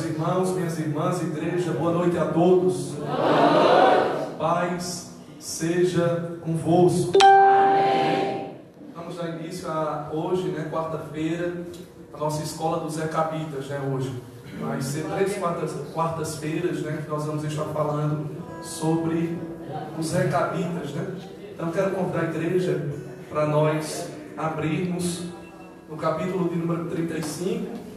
irmãos, minhas irmãs, igreja, boa noite a todos. Boa noite. Paz seja convosco. Amém. Vamos dar início a hoje, quarta-feira, a nossa escola dos Recabitas, hoje. Vai ser 3 quartas-feiras, que nós vamos estar falando sobre os Recabitas, Então quero convidar a igreja para nós abrirmos no capítulo de número 35.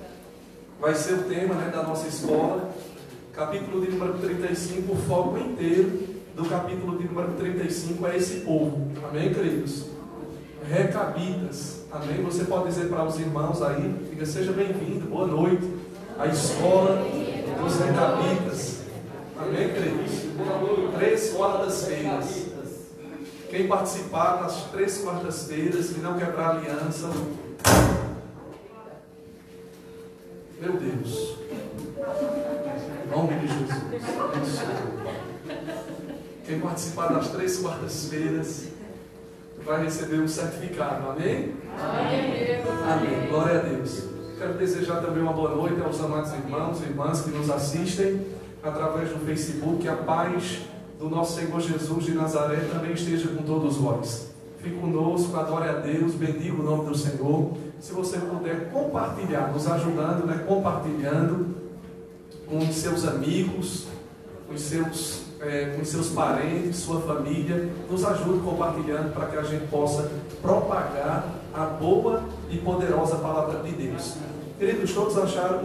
Vai ser o tema da nossa escola. Capítulo de número 35, o foco inteiro do capítulo de número 35 é esse povo. Amém, queridos? Recabitas. Amém? Você pode dizer para os irmãos aí, diga, seja bem-vindo, boa noite, à escola dos Recabitas. Amém, queridos? 3 quartas-feiras. Quem participar nas 3 quartas-feiras, que não quebrar aliança, meu Deus, em nome de Jesus, quem participar das 3 quartas-feiras vai receber um certificado, amém? Amém. Amém, glória a Deus. Quero desejar também uma boa noite aos amados irmãos e irmãs que nos assistem através do Facebook. A paz do nosso Senhor Jesus de Nazaré também esteja com todos vós. Fique conosco, adore a Deus, bendiga o nome do Senhor. Se você puder compartilhar, nos ajudando, compartilhando com os seus amigos, com os seus parentes, sua família, nos ajude compartilhando para que a gente possa propagar a boa e poderosa palavra de Deus. Queridos, todos acharam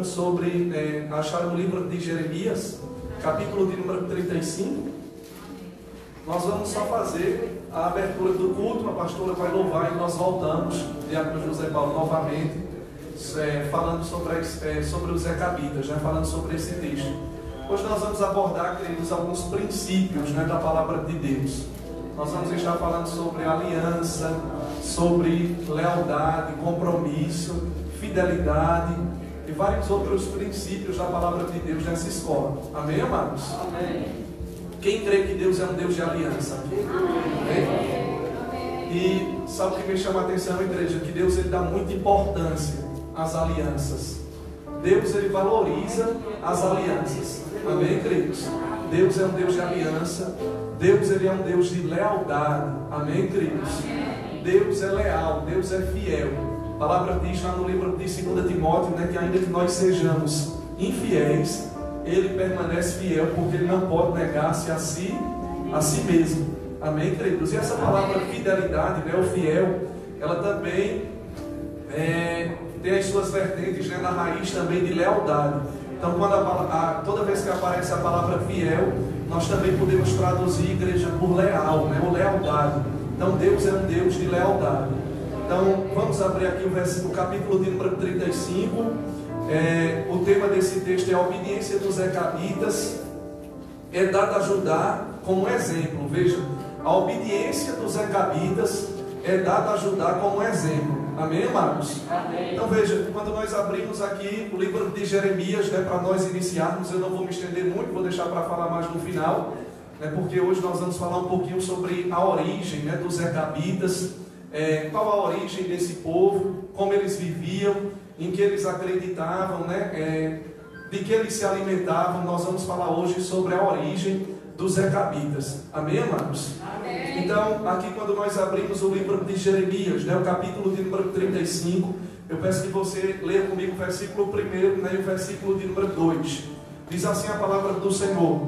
o livro de Jeremias, capítulo de número 35. Nós vamos só fazer a abertura do culto, a pastora vai louvar e nós voltamos, Diácono José Paulo, novamente, falando sobre os Recabitas, falando sobre esse texto. Hoje nós vamos abordar, queridos, alguns princípios da palavra de Deus. Nós vamos estar falando sobre aliança, sobre lealdade, compromisso, fidelidade e vários outros princípios da palavra de Deus nessa escola. Amém, amados? Amém. Quem crê que Deus é um Deus de aliança? Amém? E sabe o que me chama a atenção, igreja? Que Deus ele dá muita importância às alianças. Deus ele valoriza as alianças. Amém, queridos? Deus é um Deus de aliança. Deus ele é um Deus de lealdade. Amém, queridos? Deus é leal, Deus é fiel. A palavra diz lá no livro de 2 Timóteo, que ainda que nós sejamos infiéis, Ele permanece fiel, porque Ele não pode negar-se a si mesmo. Amém, queridos? E essa palavra fidelidade, o fiel, ela também tem as suas vertentes na raiz também de lealdade. Então, toda vez que aparece a palavra fiel, nós também podemos traduzir igreja por leal, ou lealdade. Então, Deus é um Deus de lealdade. Então, vamos abrir aqui o capítulo de número 35. O tema desse texto é a obediência dos Recabitas. É dada a Judá como exemplo. Veja, a obediência dos Recabitas é dada a Judá como exemplo. Amém, amados? Amém. Então veja, quando nós abrimos aqui o livro de Jeremias, para nós iniciarmos, eu não vou me estender muito, vou deixar para falar mais no final, porque hoje nós vamos falar um pouquinho sobre a origem dos Recabitas, qual a origem desse povo, como eles viviam, em que eles acreditavam, de que eles se alimentavam. Nós vamos falar hoje sobre a origem dos Recabitas. Amém, amados? Amém. Então, aqui quando nós abrimos o livro de Jeremias, o capítulo de número 35, eu peço que você leia comigo o versículo 1 e o versículo de número 2. Diz assim a palavra do Senhor.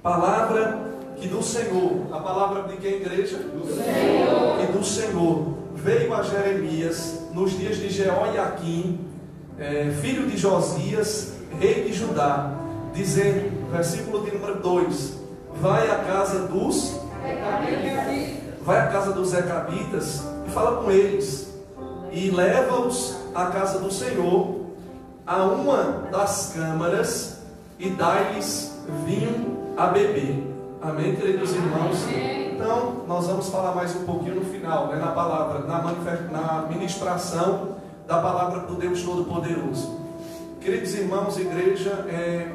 Palavra que do Senhor, a palavra de quem, igreja? Do Senhor. Que do Senhor veio a Jeremias nos dias de Jeoiaquim, filho de Josias, rei de Judá, dizendo, versículo de número 2, vai à casa dos Recabitas e fala com eles, e leva-os à casa do Senhor, a uma das câmaras, e dai-lhes vinho a beber. Amém, queridos irmãos? Então, nós vamos falar mais um pouquinho no final, na palavra, na ministração da palavra do Deus Todo-Poderoso. Queridos irmãos, igreja,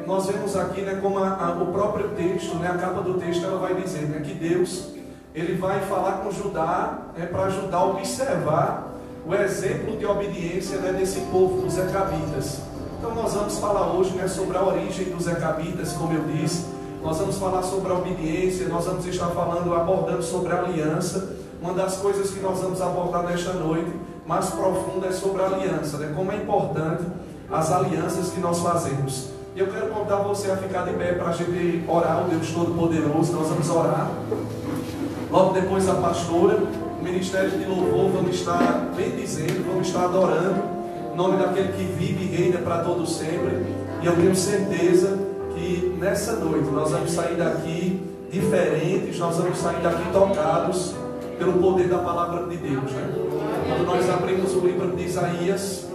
nós vemos aqui, como o próprio texto, a capa do texto, ela vai dizer, que Deus, ele vai falar com Judá, para ajudar a observar o exemplo de obediência desse povo, dos Recabitas. Então nós vamos falar hoje, né, sobre a origem dos recabitas, como eu disse. Nós vamos falar sobre a obediência, nós vamos estar abordando sobre a aliança. Uma das coisas que nós vamos abordar nesta noite, mais profunda, é sobre a aliança, né? Como é importante as alianças que nós fazemos. E eu quero convidar você a ficar de pé para a gente orar ao Deus Todo-Poderoso. Nós vamos orar. Logo depois a pastora, o ministério de louvor, vamos estar bendizendo, vamos estar adorando o nome daquele que vive e reina para todo sempre. E eu tenho certeza que nessa noite nós vamos sair daqui diferentes, nós vamos sair daqui tocados pelo poder da palavra de Deus, né? Quando nós abrimos o livro de Isaías,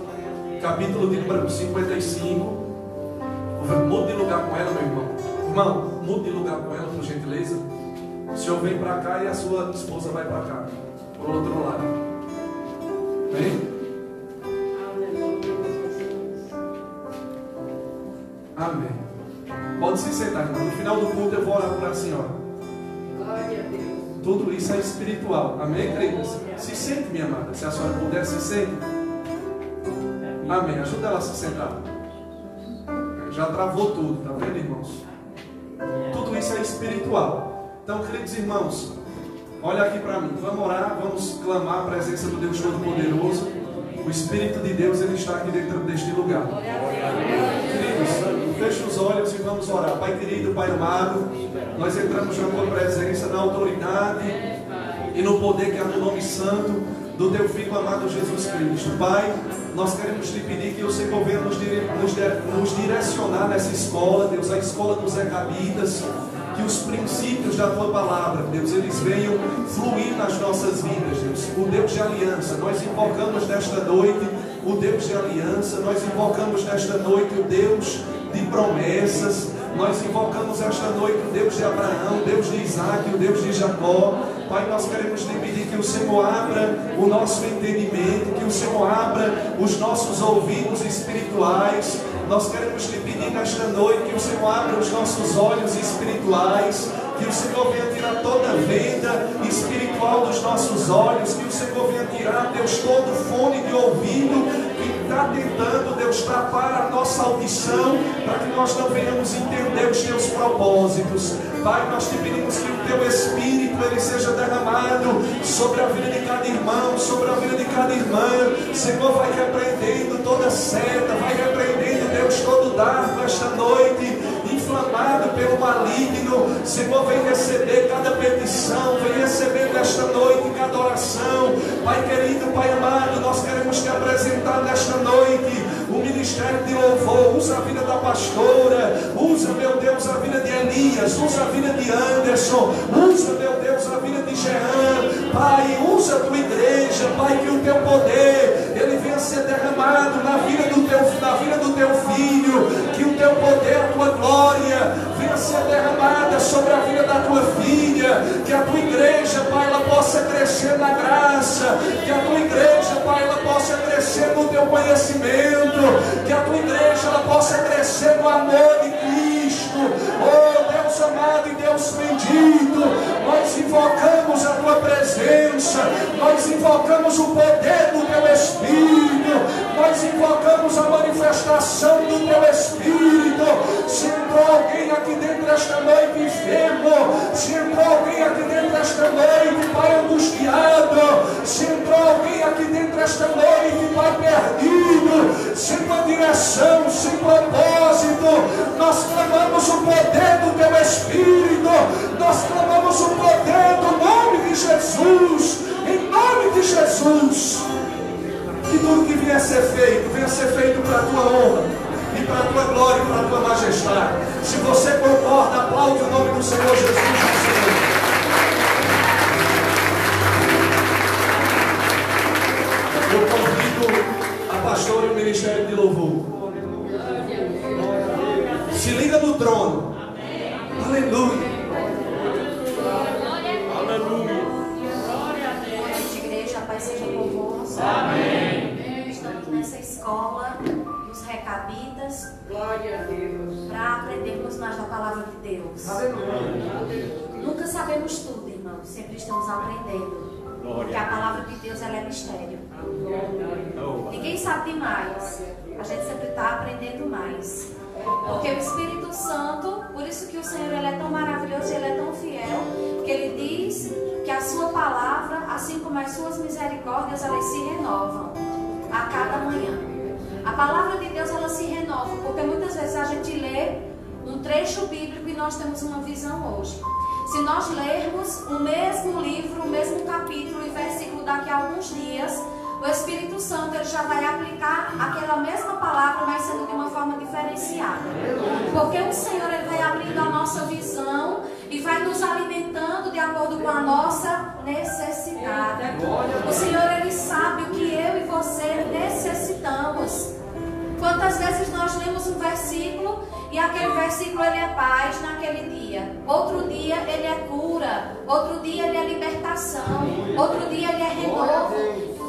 capítulo de número 55, mude de lugar com ela, meu irmão. Irmão, mude de lugar com ela, por gentileza. O senhor vem para cá e a sua esposa vai para cá, para o outro lado. Vem? Amém. Pode se sentar, irmão. No final do culto eu vou orar para a senhora. Glória a Deus. Tudo isso é espiritual. Amém, queridas? Se sente, minha amada. Se a senhora puder, se sente. Amém. Ajuda ela a se sentar. Já travou tudo, tá vendo, irmãos? Tudo isso é espiritual. Então, queridos irmãos, olha aqui para mim. Vamos orar, vamos clamar a presença do Deus Todo-Poderoso. O Espírito de Deus, ele está aqui dentro deste lugar. Queridos, feche os olhos e vamos orar. Pai querido, Pai amado, nós entramos na tua presença, na autoridade e no poder que há no nome santo do teu Filho amado Jesus Cristo. Pai, nós queremos te pedir que o Senhor venha nos direcionar nessa escola, Deus, a escola dos recabitas, que os princípios da tua palavra, Deus, eles venham fluir nas nossas vidas, Deus. O Deus de aliança, nós invocamos nesta noite o Deus de aliança, nós invocamos nesta noite o Deus de promessas, nós invocamos esta noite o Deus de Abraão, o Deus de Isaac, o Deus de Jacó. Pai, nós queremos te pedir que o Senhor abra o nosso entendimento, que o Senhor abra os nossos ouvidos espirituais. Nós queremos te pedir nesta noite que o Senhor abra os nossos olhos espirituais, que o Senhor venha tirar toda a venda espiritual dos nossos olhos, que o Senhor venha tirar, Deus, todo fone de ouvido que está tentando, Deus, tapar a nossa audição, para que nós não venhamos entender os teus propósitos. Pai, nós te pedimos que o teu Espírito, ele seja derramado sobre a vida de cada irmão, sobre a vida de cada irmã. Senhor, vai repreendendo toda seta, vai repreendendo, Deus, todo dardo esta noite, inflamado pelo maligno. Senhor, vem receber cada petição, vem receber nesta noite cada oração. Pai querido, Pai amado, nós queremos te apresentar nesta noite o ministério de louvor. Usa a vida da pastora, usa, meu Deus, a vida de Elias, usa a vida de Anderson, usa, meu Deus, a vida de Jean. Pai, usa a tua igreja, Pai, que o teu poder, ele venha ser derramado na vida do teu filho, que o teu poder, a tua glória venha ser derramada sobre a vida da tua filha, que a tua igreja, Pai, ela possa crescer na graça, que a tua igreja, Pai, ela possa crescer no teu conhecimento, que a tua igreja, ela possa crescer no amor de Cristo. Oh Deus amado e Deus bendito, nós invocamos a tua presença, nós invocamos o poder do teu Espírito, nós invocamos a manifestação do teu Espírito. Se entrou alguém aqui dentro esta noite enfermo, se entrou alguém aqui dentro esta noite, Pai, angustiado, se entrou alguém aqui dentro esta noite, Pai, perdido, sem uma direção, sem propósito, nós clamamos o poder do teu Espírito, nós clamamos o poder do nome de Jesus, em nome de Jesus. Que tudo que venha a ser feito, venha a ser feito para a tua honra e para a tua glória e para a tua majestade. Se você concorda, aplaude o nome do Senhor Jesus. Eu convido a pastora e o ministério de louvor. Se liga no trono. Aleluia. Aleluia. Boa noite, igreja. A paz seja convosco. Amém. Estamos nessa escola dos recabitas. Glória a Deus. Para aprendermos mais da palavra de Deus. Nunca sabemos tudo, irmãos. Sempre estamos aprendendo. Porque a palavra de Deus, ela é mistério. Ninguém sabe demais. A gente sempre está aprendendo mais. Porque o Espírito Santo, por isso que o Senhor ele é tão maravilhoso, ele é tão fiel, que ele diz que a sua palavra, assim como as suas misericórdias, elas se renovam a cada manhã. A palavra de Deus, ela se renova, porque muitas vezes a gente lê um trecho bíblico e nós temos uma visão hoje. Se nós lermos o mesmo livro, o mesmo capítulo e versículo daqui a alguns dias, o Espírito Santo ele já vai aplicar aquela mesma palavra, mas sendo de uma forma diferenciada. Porque o Senhor ele vai abrindo a nossa visão e vai nos alimentando de acordo com a nossa necessidade. O Senhor ele sabe o que eu e você necessitamos. Quantas vezes nós lemos um versículo e aquele versículo ele é paz naquele dia. Outro dia ele é cura. Outro dia ele é libertação. Outro dia ele é renovo.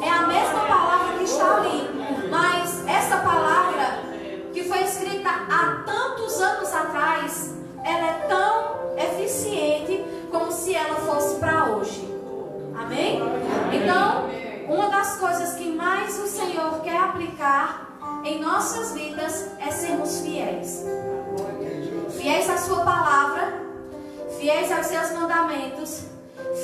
É a mesma palavra que está ali. Mas essa palavra que foi escrita há tantos anos atrás, ela é tão eficiente como se ela fosse para hoje. Amém? Então, uma das coisas que mais o Senhor quer aplicar em nossas vidas é sermos fiéis. Fiéis à sua palavra, fiéis aos seus mandamentos,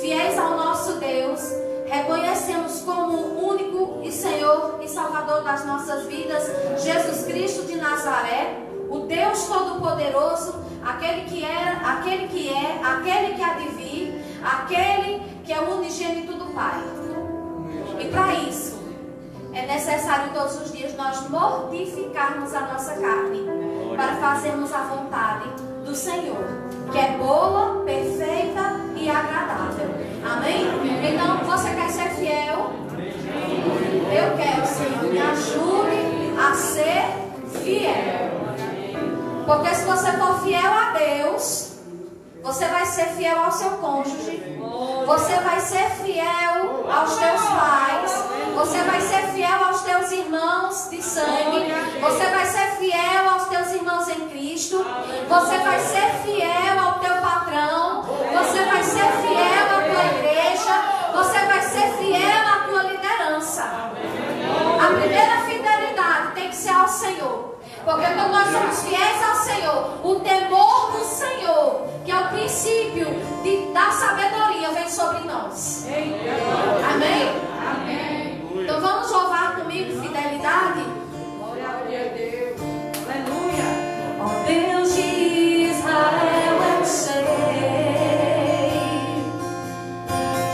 fiéis ao nosso Deus. Reconhecemos como o único e Senhor e Salvador das nossas vidas, Jesus Cristo de Nazaré, o Deus Todo-Poderoso, aquele que era, aquele que é, aquele que há de vir, aquele que é o unigênito do Pai. E para isso, é necessário todos os dias nós mortificarmos a nossa carne para fazermos a vontade do Senhor, que é boa, perfeita e agradável. Amém? Então, você quer ser fiel? Eu quero, Senhor. Me ajude a ser fiel. Porque se você for fiel a Deus, você vai ser fiel ao seu cônjuge. Você vai ser fiel aos teus pais. Você vai ser fiel aos teus irmãos de sangue. Você vai ser fiel aos teus irmãos em Cristo. Você vai ser fiel ao teu patrão. Você vai ser fiel à tua igreja. Você vai ser fiel à tua liderança. A primeira fidelidade tem que ser ao Senhor. Porque quando nós somos fiéis ao Senhor, o temor do Senhor, que é o princípio da sabedoria, vem sobre nós. Amém? Amém. Então vamos louvar comigo fidelidade. Glória a Deus. Aleluia. Ó Deus de Israel, eu sei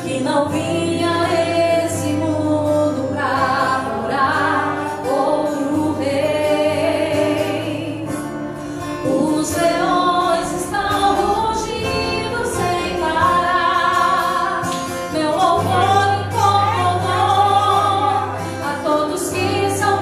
que não vinha esse mundo pra morar outro rei. Os leões estão rugindo sem parar. Meu louvor incomodou a todos que são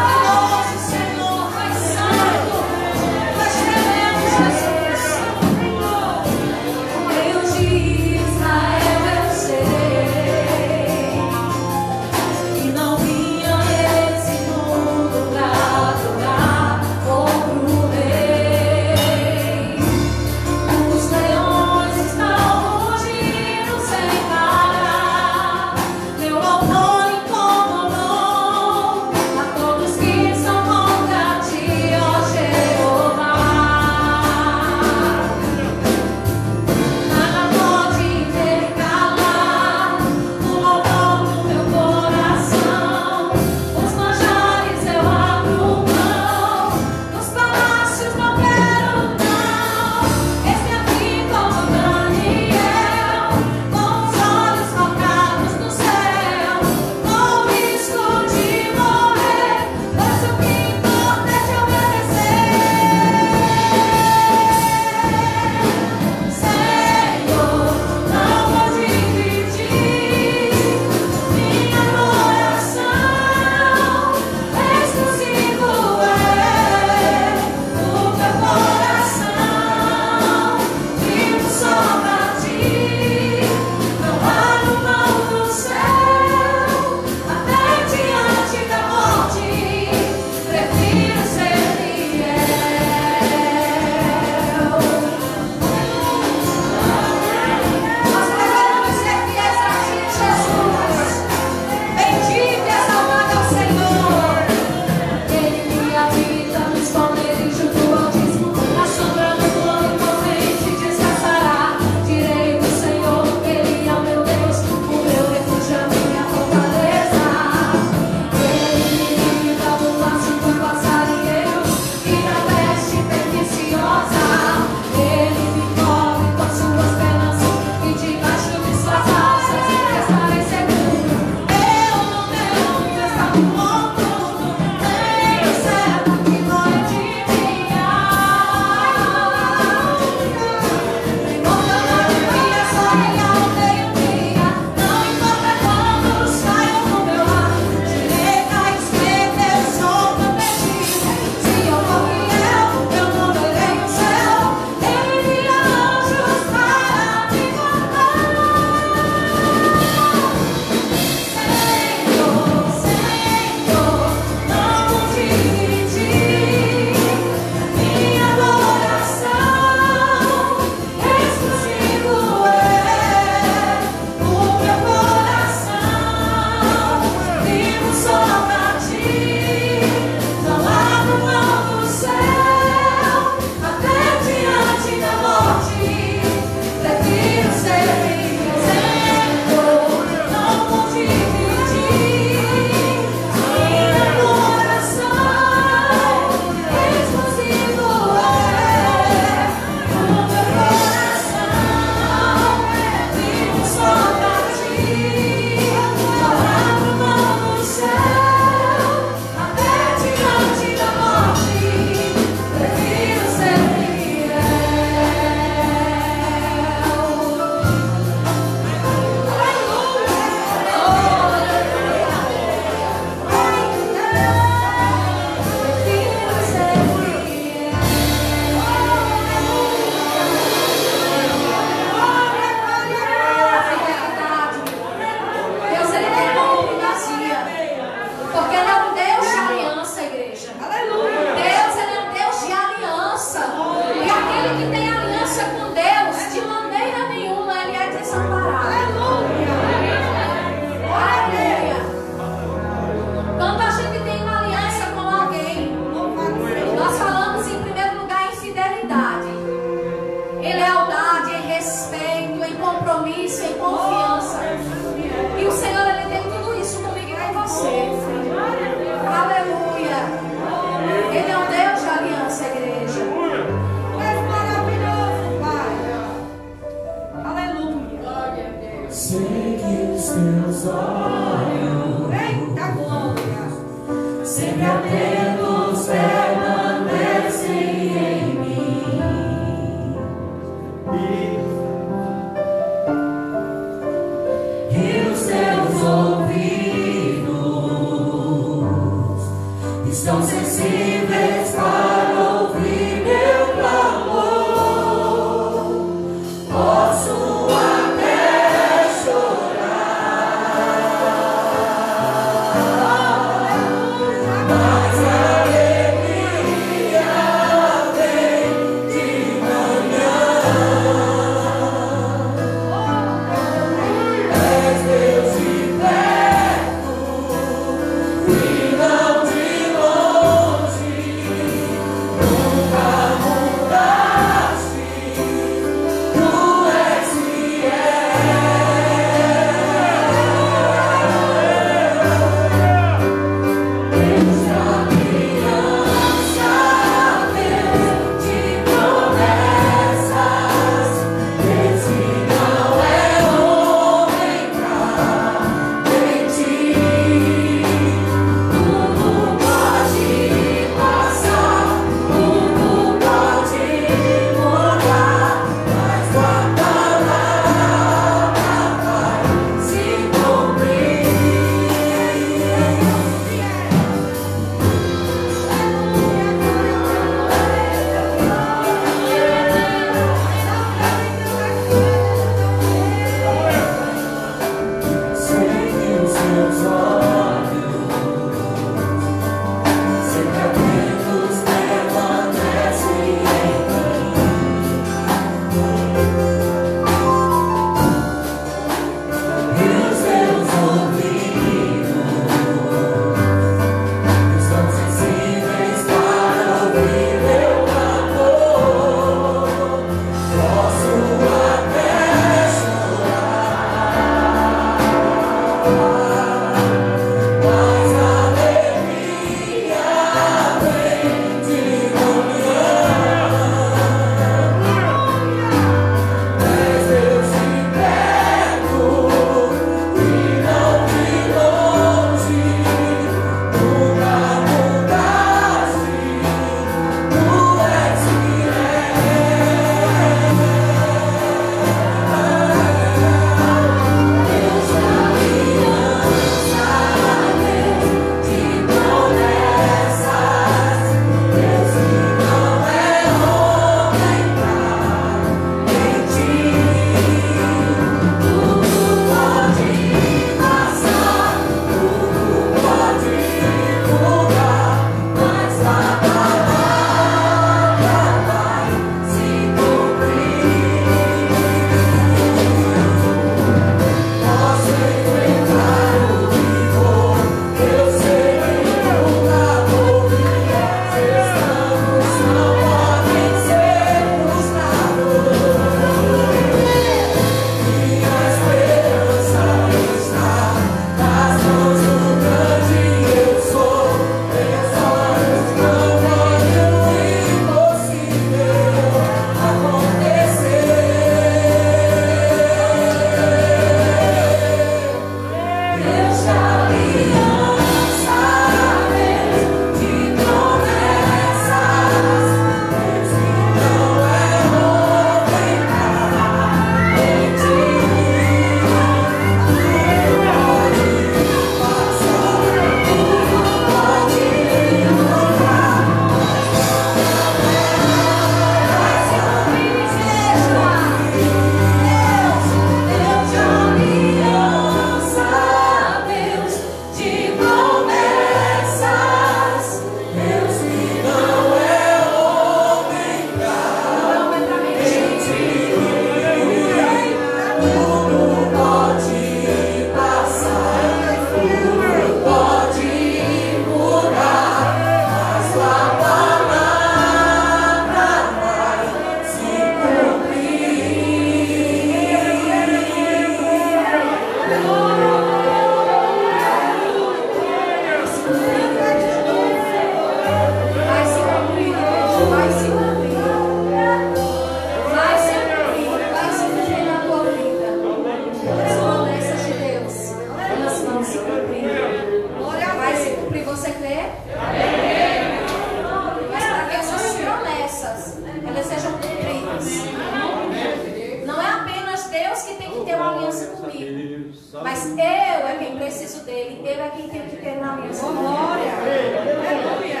Mas eu é quem preciso dele. Eu é quem tenho que ter uma aliança. Glória. Aleluia.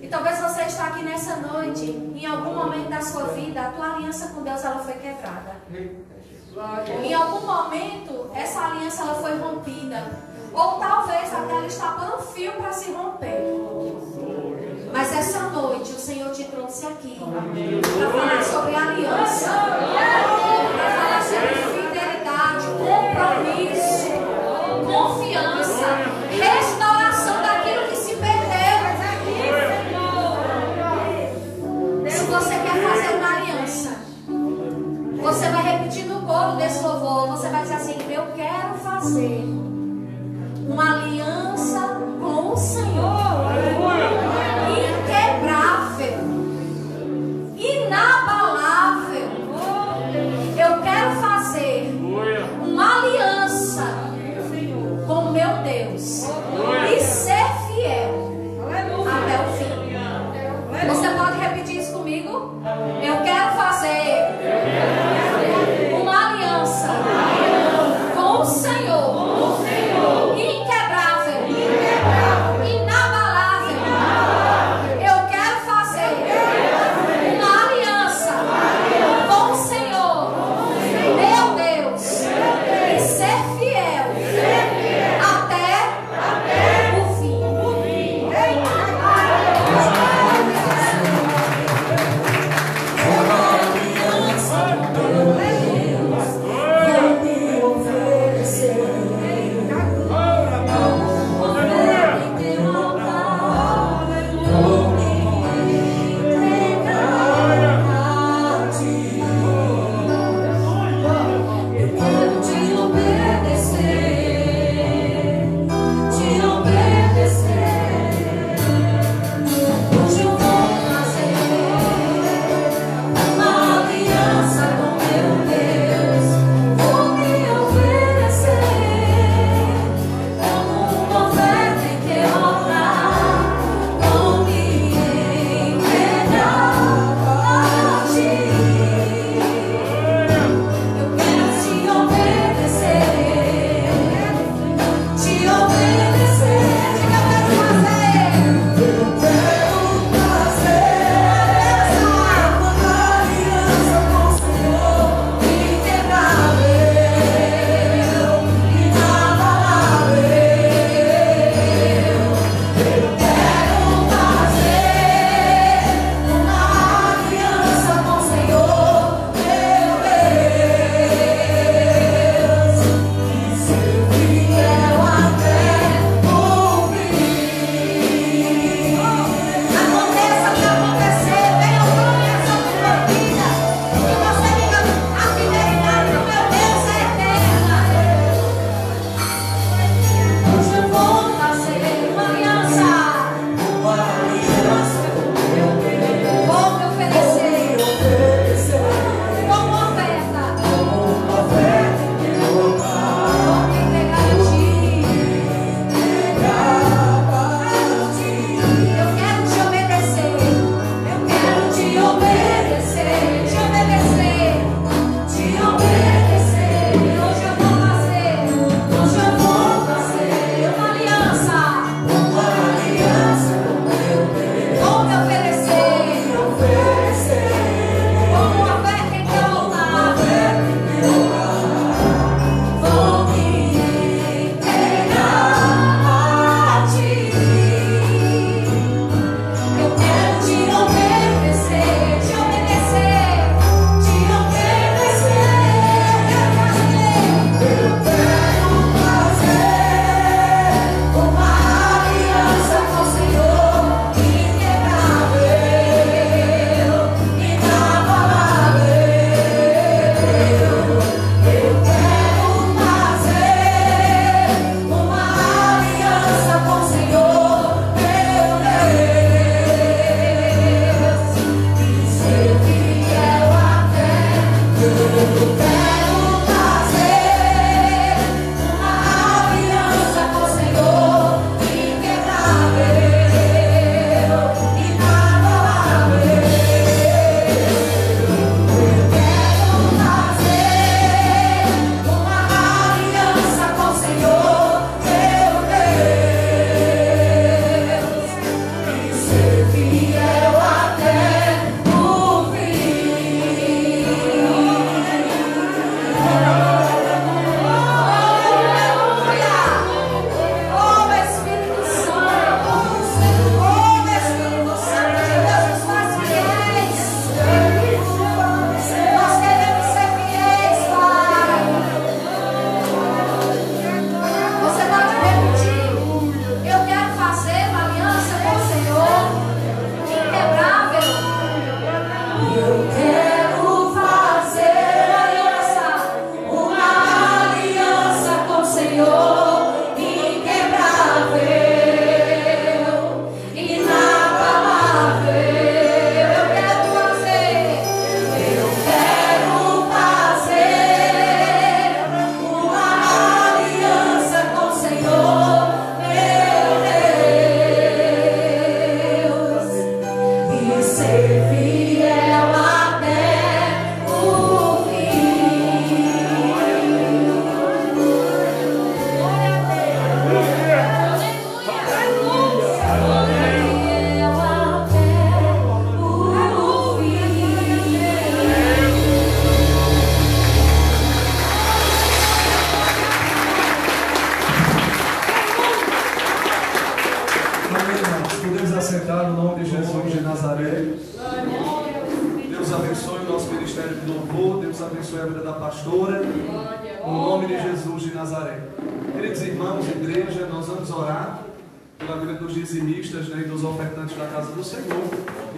E talvez você está aqui nessa noite, em algum momento da sua vida, a tua aliança com Deus ela foi quebrada. Em algum momento, essa aliança ela foi rompida. Ou talvez até ela está por um fio para se romper. Mas essa noite o Senhor te trouxe aqui para falar sobre aliança, para falar sobre fidelidade, compromisso, confiança, restauração daquilo que se perdeu. Se você quer fazer uma aliança, você vai repetir no coro desse louvor, você vai dizer assim: eu quero fazer uma aliança com o Senhor, inquebrável, inabalável. Eu quero fazer uma aliança com meu Deus e ser fiel até o fim. Você pode repetir isso comigo? Eu quero fazer uma aliança com o Senhor. abençoe o nosso ministério de louvor. Deus abençoe a vida da pastora. No nome de Jesus de Nazaré. Queridos irmãos, igreja, nós vamos orar pela vida dos dizimistas, né, e dos ofertantes da casa do Senhor.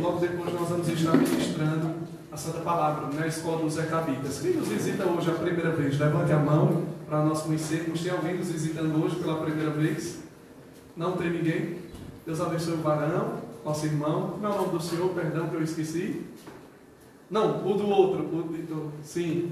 Logo depois nós vamos estar ministrando a Santa Palavra na Escola dos Recabitas. Quem nos visita hoje a primeira vez? Levante a mão para nós conhecermos. Tem alguém nos visitando hoje pela primeira vez? Não tem ninguém? Deus abençoe o varão, nosso irmão. Como é o nome do senhor? Perdão que eu esqueci. Não, o do outro. Sim,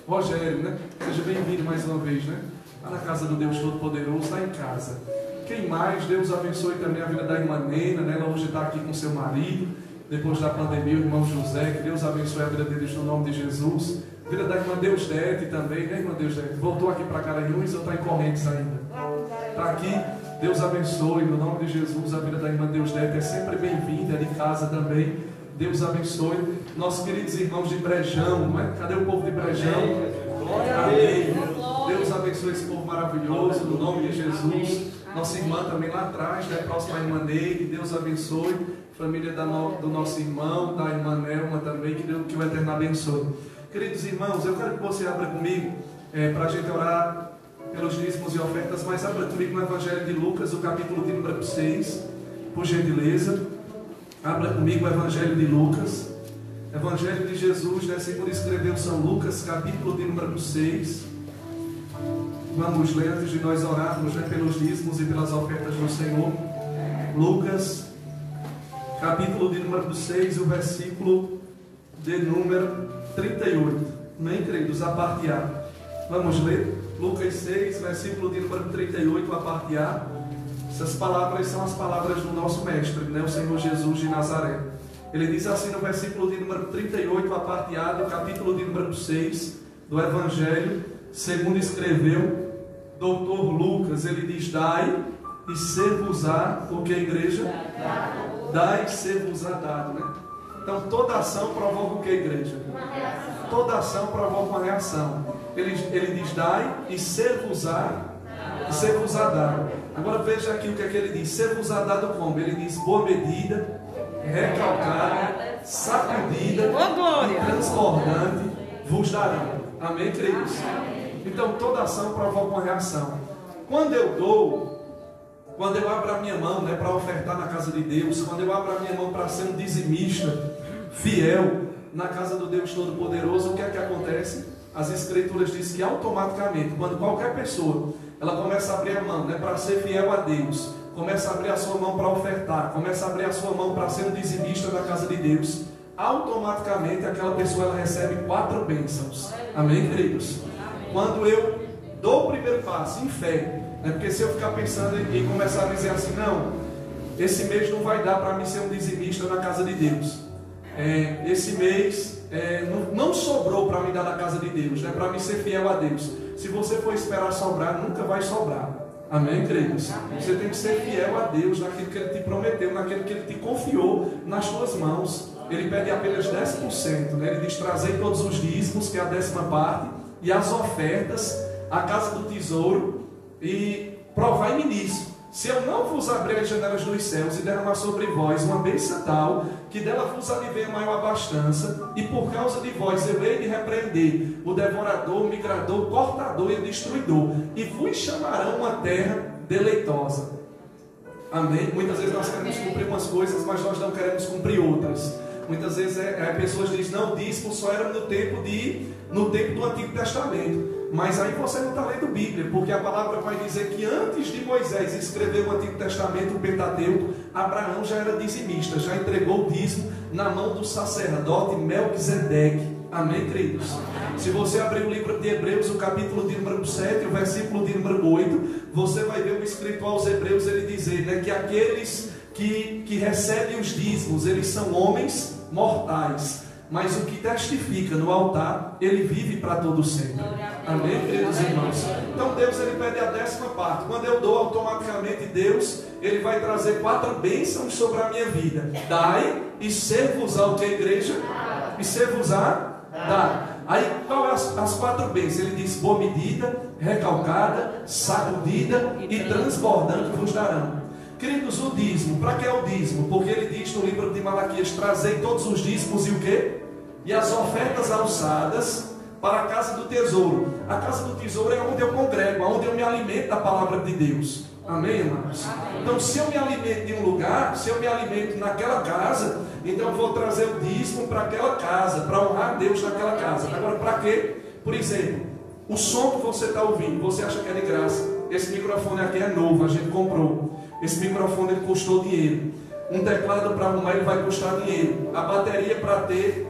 Rogério, né? Seja bem-vindo mais uma vez, né? Está na casa do Deus Todo-Poderoso, está em casa. Quem mais? Deus abençoe também a vida da irmã Nena, né? Ela hoje está aqui com seu marido, depois da pandemia, o irmão José. Que Deus abençoe a vida deles no nome de Jesus. A vida da irmã Deusdete também, né, irmã Deusdete? Voltou aqui para Garanhuns ou está em Correntes ainda? Está aqui. Deus abençoe, no nome de Jesus, a vida da irmã Deusdete é sempre bem-vinda, é de casa também. Deus abençoe. Nossos queridos irmãos de Brejão, não é? Cadê o povo de Brejão? Glória a Deus. Deus abençoe esse povo maravilhoso, no nome de Jesus. Nossa irmã também lá atrás, né? Próxima irmã Neide, Deus abençoe. Família do nosso irmão, da irmã Nelma também, que o Eterno abençoe. Queridos irmãos, eu quero que você abra comigo para a gente orar pelos dízimos e ofertas, mas abra comigo no Evangelho de Lucas, o capítulo de número 6, por gentileza. Abra comigo o Evangelho de Lucas, Evangelho de Jesus, né, segundo escreveu São Lucas, capítulo de número 6. Vamos ler antes de nós orarmos, né, pelos dízimos e pelas ofertas do Senhor. Lucas, capítulo de número 6, o versículo de número 38. Amém, queridos? A parte A. Vamos ler. Lucas 6, versículo de número 38, a parte A. Essas palavras são as palavras do nosso mestre, né, o Senhor Jesus de Nazaré. Ele diz assim no versículo de número 38, a parte A do capítulo de número 6 do Evangelho, segundo escreveu Dr. Lucas. Ele diz: dai e ser-vos-á, o que a igreja? Dai e ser-vos-á dado, né? Então toda ação provoca o que a igreja? Toda ação provoca uma reação. Ele diz: dai e ser-vos-á dado. Agora veja aqui o que é que ele diz: ser-vos-á dado como? Ele diz: boa medida, recalcada, sacudida e transbordante vos darão. Amém, queridos? Então toda ação provoca uma reação. Quando eu abro a minha mão, né, para ofertar na casa de Deus, quando eu abro a minha mão para ser um dizimista fiel na casa do Deus Todo-Poderoso, o que é que acontece? As Escrituras dizem que automaticamente, quando qualquer pessoa ela começa a abrir a mão, né, para ser fiel a Deus, começa a abrir a sua mão para ofertar, começa a abrir a sua mão para ser um dizimista da casa de Deus, automaticamente aquela pessoa ela recebe 4 bênçãos. Amém, queridos? Quando eu dou o primeiro passo em fé, né, porque se eu ficar pensando em começar a dizer assim, não, esse mês não vai dar para mim ser um dizimista na casa de Deus, esse mês não sobrou para me dar na casa de Deus, né, para me ser fiel a Deus. Se você for esperar sobrar, nunca vai sobrar. Amém, queridos? Você tem que ser fiel a Deus naquilo que Ele te prometeu, naquilo que Ele te confiou nas suas mãos. Ele pede apenas 10%, né? Ele diz: trazei todos os dízimos, que é a 10ª parte, e as ofertas à casa do tesouro, e provai-me nisso, se eu não vos abrir as janelas dos céus e derramar sobre vós uma bênção tal, que dela vos advenha maior abastança, e por causa de vós eu hei de repreender o devorador, o migrador, o cortador e o destruidor, e vos chamarão uma terra deleitosa. Amém? Muitas vezes nós queremos cumprir umas coisas, mas nós não queremos cumprir outras. Muitas vezes pessoas dizem: não, dízimo só era no tempo do Antigo Testamento. Mas aí você não está lendo Bíblia, porque a palavra vai dizer que antes de Moisés escrever o Antigo Testamento, o Pentateuco, Abraão já era dizimista, já entregou o dízimo na mão do sacerdote Melquisedeque. Amém, queridos? Se você abrir o livro de Hebreus, o capítulo de número 7, o versículo de número 8, você vai ver o escrito aos Hebreus ele dizer, né, que aqueles que recebem os dízimos, eles são homens mortais, mas o que testifica no altar, ele vive para todo sempre. Amém, queridos irmãos? Então Deus ele pede a 10ª parte. Quando eu dou, automaticamente Deus ele vai trazer 4 bênçãos sobre a minha vida. Dai e ser-vos-á o que, igreja? E ser-vos-á dar. Aí qual é as 4 bênçãos? Ele diz: boa medida, recalcada, sacudida e transbordante vos darão. Queridos, o dízimo, para que é o dízimo? Porque ele diz no livro de Malaquias: trazei todos os dízimos e o quê? e as ofertas alçadas para a casa do tesouro. A casa do tesouro é onde eu congrego, onde eu me alimento da palavra de Deus. Amém, irmãos? Então, se eu me alimento em um lugar, se eu me alimento naquela casa, então eu vou trazer o dízimo para aquela casa, para honrar Deus naquela casa. Agora, para quê? Por exemplo, o som que você está ouvindo, você acha que é de graça. Esse microfone aqui é novo, a gente comprou. Esse microfone ele custou dinheiro. Um teclado para arrumar ele vai custar dinheiro. A bateria para ter,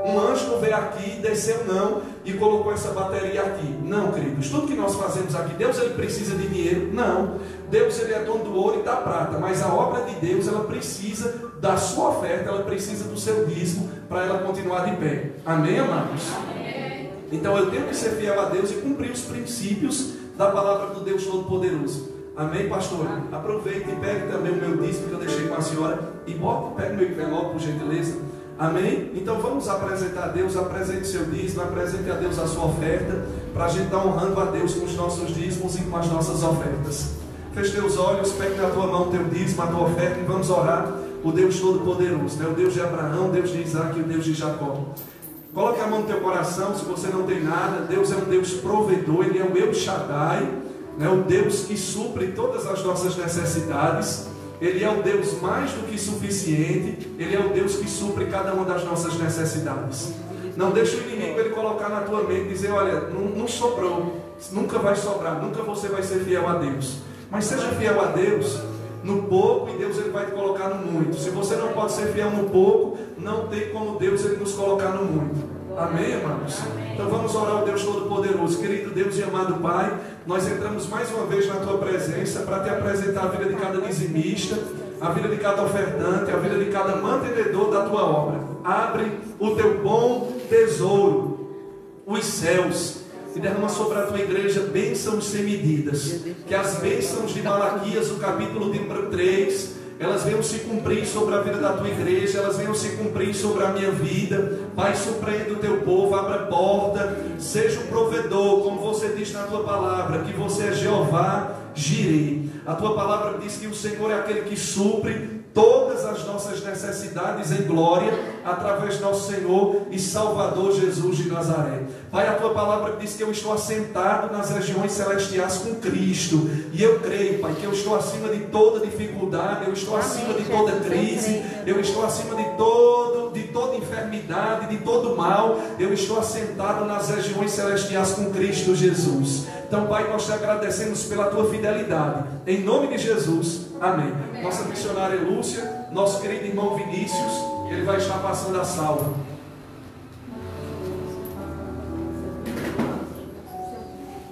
um anjo não veio aqui, desceu não e colocou essa bateria aqui. Não, queridos, tudo que nós fazemos aqui, Deus ele precisa de dinheiro? Não. Deus ele é dono do ouro e da prata, mas a obra de Deus ela precisa da sua oferta, ela precisa do seu dízimo para ela continuar de pé. Amém, amados? Amém. Então eu tenho que ser fiel a Deus e cumprir os princípios da palavra do Deus Todo-Poderoso. Amém, pastor? Aproveite e pegue também o meu dízimo que eu deixei com a senhora e pegue meu envelope, por gentileza. Amém? Então vamos apresentar a Deus, apresente seu dízimo, apresente a Deus a sua oferta, para a gente estar honrando a Deus com os nossos dízimos e com as nossas ofertas. Feche teus olhos, pegue na tua mão o teu dízimo, a tua oferta e vamos orar o Deus Todo-Poderoso, né? O Deus de Abraão, o Deus de Isaac e o Deus de Jacó. Coloque a mão no teu coração, se você não tem nada. Deus é um Deus provedor, Ele é o El Shaddai, né? O Deus que supre todas as nossas necessidades. Ele é o Deus mais do que suficiente. Ele é o Deus que supre cada uma das nossas necessidades. Não deixe o inimigo ele colocar na tua mente e dizer, olha, não sobrou, nunca vai sobrar, nunca você vai ser fiel a Deus. Mas seja fiel a Deus no pouco e Deus ele vai te colocar no muito. Se você não pode ser fiel no pouco, não tem como Deus ele nos colocar no muito. Amém, irmãos? Então vamos orar ao Deus Todo-Poderoso. Querido Deus e amado Pai, nós entramos mais uma vez na Tua presença para te apresentar a vida de cada dizimista, a vida de cada ofertante, a vida de cada mantenedor da Tua obra. Abre o Teu bom tesouro, os céus, e derrama sobre a Tua igreja bênçãos sem medidas. Que as bênçãos de Malaquias, o capítulo de número 3, elas venham se cumprir sobre a vida da Tua igreja, elas venham se cumprir sobre a minha vida. Pai, surpreenda o Teu povo, abra porta, seja um provedor, como você diz na Tua palavra, que você é Jeová Jireh. A Tua palavra diz que o Senhor é aquele que supre todas as nossas necessidades em glória, através do nosso Senhor e Salvador Jesus de Nazaré. Pai, a Tua palavra diz que eu estou assentado nas regiões celestiais com Cristo, e eu creio, Pai, que eu estou acima de toda dificuldade, eu estou acima de toda crise, eu estou acima de toda enfermidade, de todo mal, eu estou assentado nas regiões celestiais com Cristo Jesus. Então, Pai, nós te agradecemos pela Tua fidelidade, em nome de Jesus, amém. Nossa missionária Lúcia, nosso querido irmão Vinícius, ele vai estar passando a salva.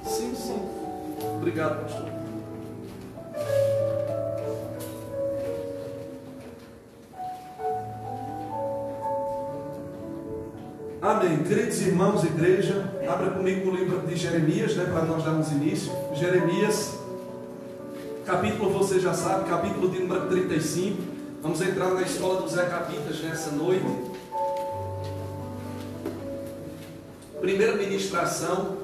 Sim. Obrigado, pastor. Amém. Queridos irmãos, igreja, abra comigo no livro de Jeremias, para nós darmos início. Jeremias, capítulo, você já sabe, capítulo de número 35. Vamos entrar na escola do Zé Capitas nessa noite. Primeira ministração,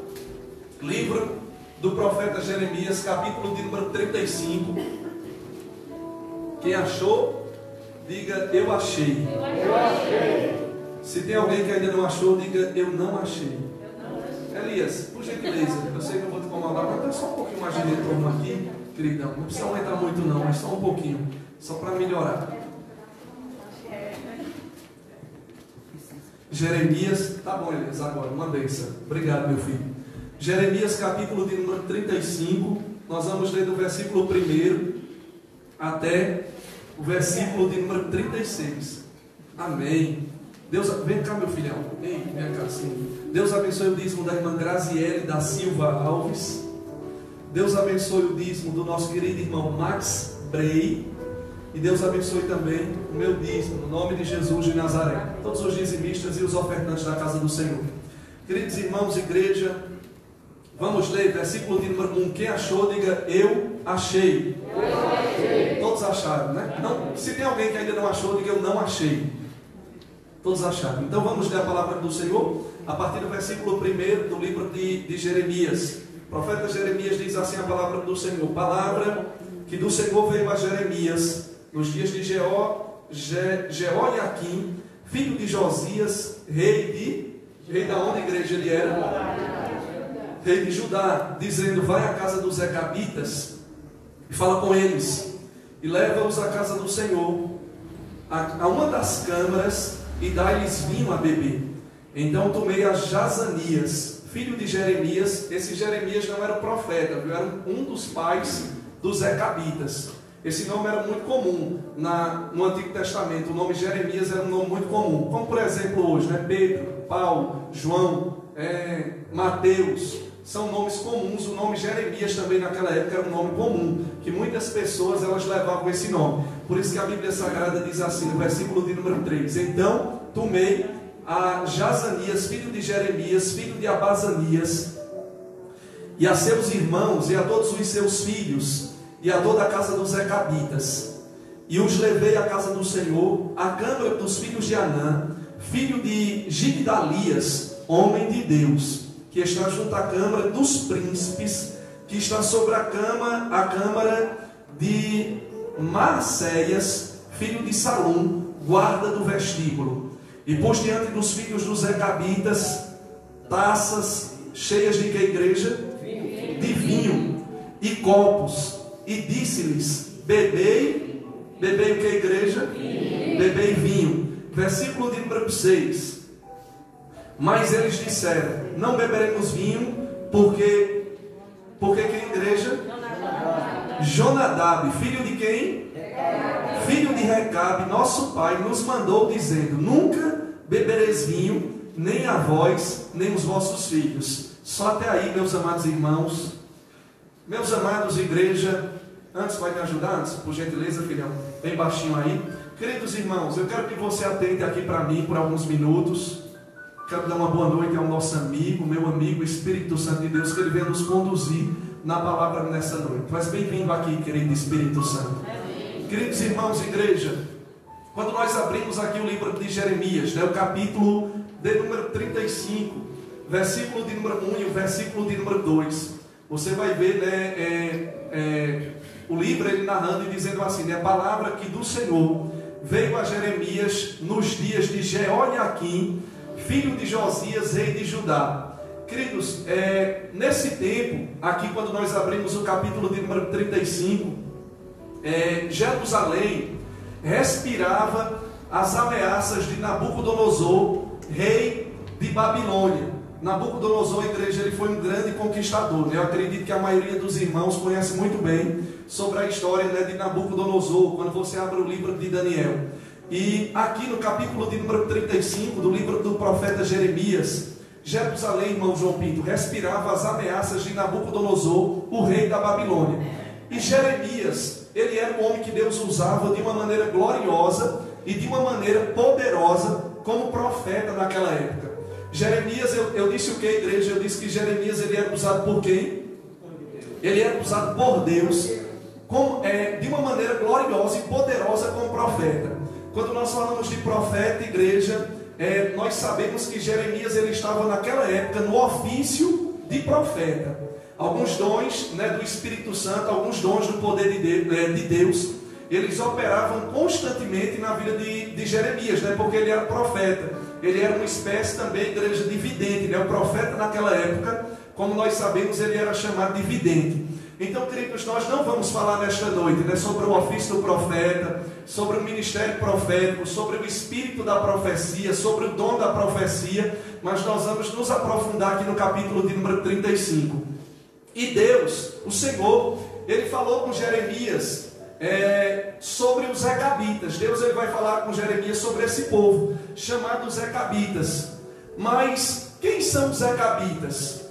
livro do profeta Jeremias, capítulo de número 35. Quem achou, diga eu achei. Eu achei. Se tem alguém que ainda não achou, diga eu não achei. Elias, por gentileza, eu sei que eu vou te incomodar, mas dá só um pouquinho mais de retorno aqui, queridão. Não precisa aumentar muito não, mas só um pouquinho, só para melhorar. Jeremias, tá bom, Elias, agora, uma bênção. Obrigado, meu filho. Jeremias, capítulo de número 35, nós vamos ler do versículo 1 até o versículo de número 36. Amém. Deus, vem cá, meu filhão. Ei, vem cá, assim. Deus abençoe o dízimo da irmã Graziele da Silva Alves. Deus abençoe o dízimo do nosso querido irmão Max Brey. E Deus abençoe também o meu dízimo, no nome de Jesus de Nazaré. Todos os dizimistas e os ofertantes da casa do Senhor. Queridos irmãos, igreja, vamos ler versículo de número 1. Quem achou, diga eu achei. Eu achei. Todos acharam, né? Não, se tem alguém que ainda não achou, diga eu não achei. Todos acharam. Então vamos ler a palavra do Senhor a partir do versículo 1 do livro de Jeremias. O profeta Jeremias diz assim a palavra do Senhor. Palavra que do Senhor veio a Jeremias nos dias de Jeoiaquim, filho de Josias, rei da onde, igreja, ele era? Rei de Judá, dizendo: vai à casa dos Recabitas e fala com eles, e leva-os à casa do Senhor, a uma das câmaras, e dá-lhes vinho a beber. Então tomei a Jazanias, filho de Jeremias. Esse Jeremias não era profeta, era um dos pais dos Recabitas. Esse nome era muito comum no Antigo Testamento. O nome Jeremias era um nome muito comum, como por exemplo hoje, né? Pedro, Paulo, João, Mateus, são nomes comuns. O nome Jeremias também naquela época era um nome comum, que muitas pessoas elas levavam esse nome. Por isso que a Bíblia Sagrada diz assim, no versículo de número 3: então tomei a Jazanias, filho de Jeremias, filho de Abazanias, e a seus irmãos, e a todos os seus filhos, e a toda a casa dos Recabitas, e os levei à casa do Senhor, à câmara dos filhos de Anã, filho de Gigdalias, homem de Deus, que está junto à câmara dos príncipes, que está sobre a câmara de Maacéias, filho de Salum, guarda do vestíbulo. E pôs diante dos filhos dos Recabitas taças cheias de que, igreja? De vinho, e copos, e disse-lhes: bebei o que, igreja? Bebei vinho. Versículo de número 6: mas eles disseram: não beberemos vinho, porque quem, igreja? Jonadab, filho de quem? Filho de Recabe, nosso pai, nos mandou dizendo: nunca bebereis vinho, nem a vós, nem os vossos filhos. Só até aí, meus amados irmãos. Meus amados, igreja, antes vai me ajudar, antes, por gentileza, filhão, bem baixinho aí. Queridos irmãos, eu quero que você atente aqui para mim por alguns minutos. Quero dar uma boa noite ao nosso amigo, meu amigo, Espírito Santo de Deus, que ele venha nos conduzir na palavra nessa noite. Mas bem-vindo aqui, querido Espírito Santo. Queridos irmãos, igreja, quando nós abrimos aqui o livro de Jeremias, né, o capítulo de número 35, versículo de número 1 e o versículo de número 2, você vai ver, né, o livro ele narrando e dizendo assim, né, a palavra que do Senhor veio a Jeremias nos dias de Jeoiaquim, filho de Josias, rei de Judá. Queridos, nesse tempo, aqui quando nós abrimos o capítulo de número 35, Jerusalém respirava as ameaças de Nabucodonosor, rei de Babilônia. Nabucodonosor, igreja, ele foi um grande conquistador, né? Eu acredito que a maioria dos irmãos conhece muito bem sobre a história, né, de Nabucodonosor, quando você abre o livro de Daniel. E aqui no capítulo de número 35 do livro do profeta Jeremias, Jerusalém, irmão João Pinto, respirava as ameaças de Nabucodonosor, o rei da Babilônia. E Jeremias, ele era um homem que Deus usava de uma maneira gloriosa e de uma maneira poderosa como profeta naquela época. Jeremias, eu disse o que, igreja? Eu disse que Jeremias ele era usado por quem? Ele era usado por Deus de uma maneira gloriosa e poderosa como profeta. Quando nós falamos de profeta, igreja, nós sabemos que Jeremias ele estava naquela época no ofício de profeta. Alguns dons, né, do Espírito Santo, alguns dons do poder de Deus, eles operavam constantemente na vida de Jeremias, né, porque ele era profeta. Ele era uma espécie também, igreja, de vidente, né? O profeta naquela época, como nós sabemos, ele era chamado de vidente. Então, queridos, nós não vamos falar nesta noite, né, sobre o ofício do profeta, sobre o ministério profético, sobre o espírito da profecia, sobre o dom da profecia, mas nós vamos nos aprofundar aqui no capítulo de número 35. E Deus, o Senhor, ele falou com Jeremias sobre os Recabitas. Deus ele vai falar com Jeremias sobre esse povo, chamado os Recabitas. Mas quem são os Recabitas?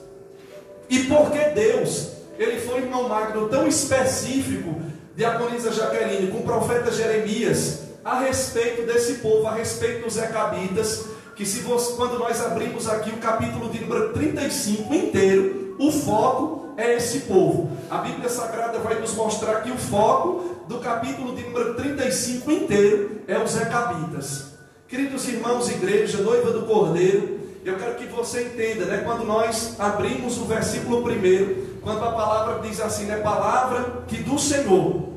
E por que Deus ele foi, irmão Magno, tão específico, diaconisa Jaqueline, com o profeta Jeremias, a respeito desse povo, a respeito dos Recabitas, que se você, quando nós abrimos aqui o capítulo de número 35 inteiro, o foco é esse povo. A Bíblia Sagrada vai nos mostrar que o foco do capítulo de número 35 inteiro é os Recabitas. Queridos irmãos, igreja, noiva do Cordeiro, eu quero que você entenda, né, quando nós abrimos o versículo 1, quando a palavra diz assim, né, palavra que do Senhor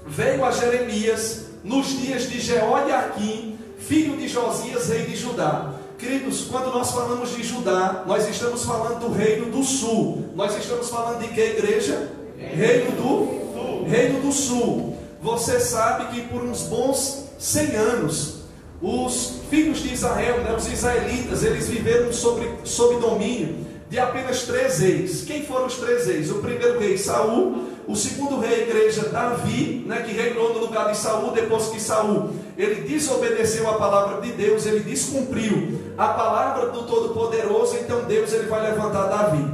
veio a Jeremias nos dias de Jeoiaquim, filho de Josias, rei de Judá. Queridos, quando nós falamos de Judá, nós estamos falando do reino do sul. Nós estamos falando de que, igreja? Reino do sul. Você sabe que por uns bons 100 anos, os filhos de Israel, né, os israelitas, eles viveram sob domínio de apenas 3 reis. Quem foram os 3 reis? O primeiro rei, Saul. O segundo rei, igreja, Davi, né, que reinou no lugar de Saul, depois que Saul ele desobedeceu a palavra de Deus, ele descumpriu a palavra do Todo-Poderoso, então Deus ele vai levantar Davi.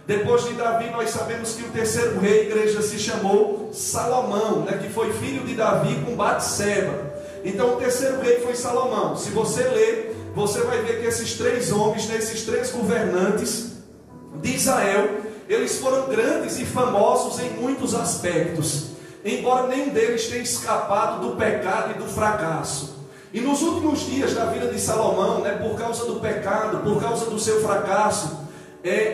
Depois de Davi, nós sabemos que o terceiro rei, igreja, se chamou Salomão, né, que foi filho de Davi com Batseba. Então o terceiro rei foi Salomão. Se você ler, você vai ver que esses 3 homens, né, esses 3 governantes de Israel, eles foram grandes e famosos em muitos aspectos, embora nenhum deles tenha escapado do pecado e do fracasso. E nos últimos dias da vida de Salomão, né, por causa do pecado, por causa do seu fracasso,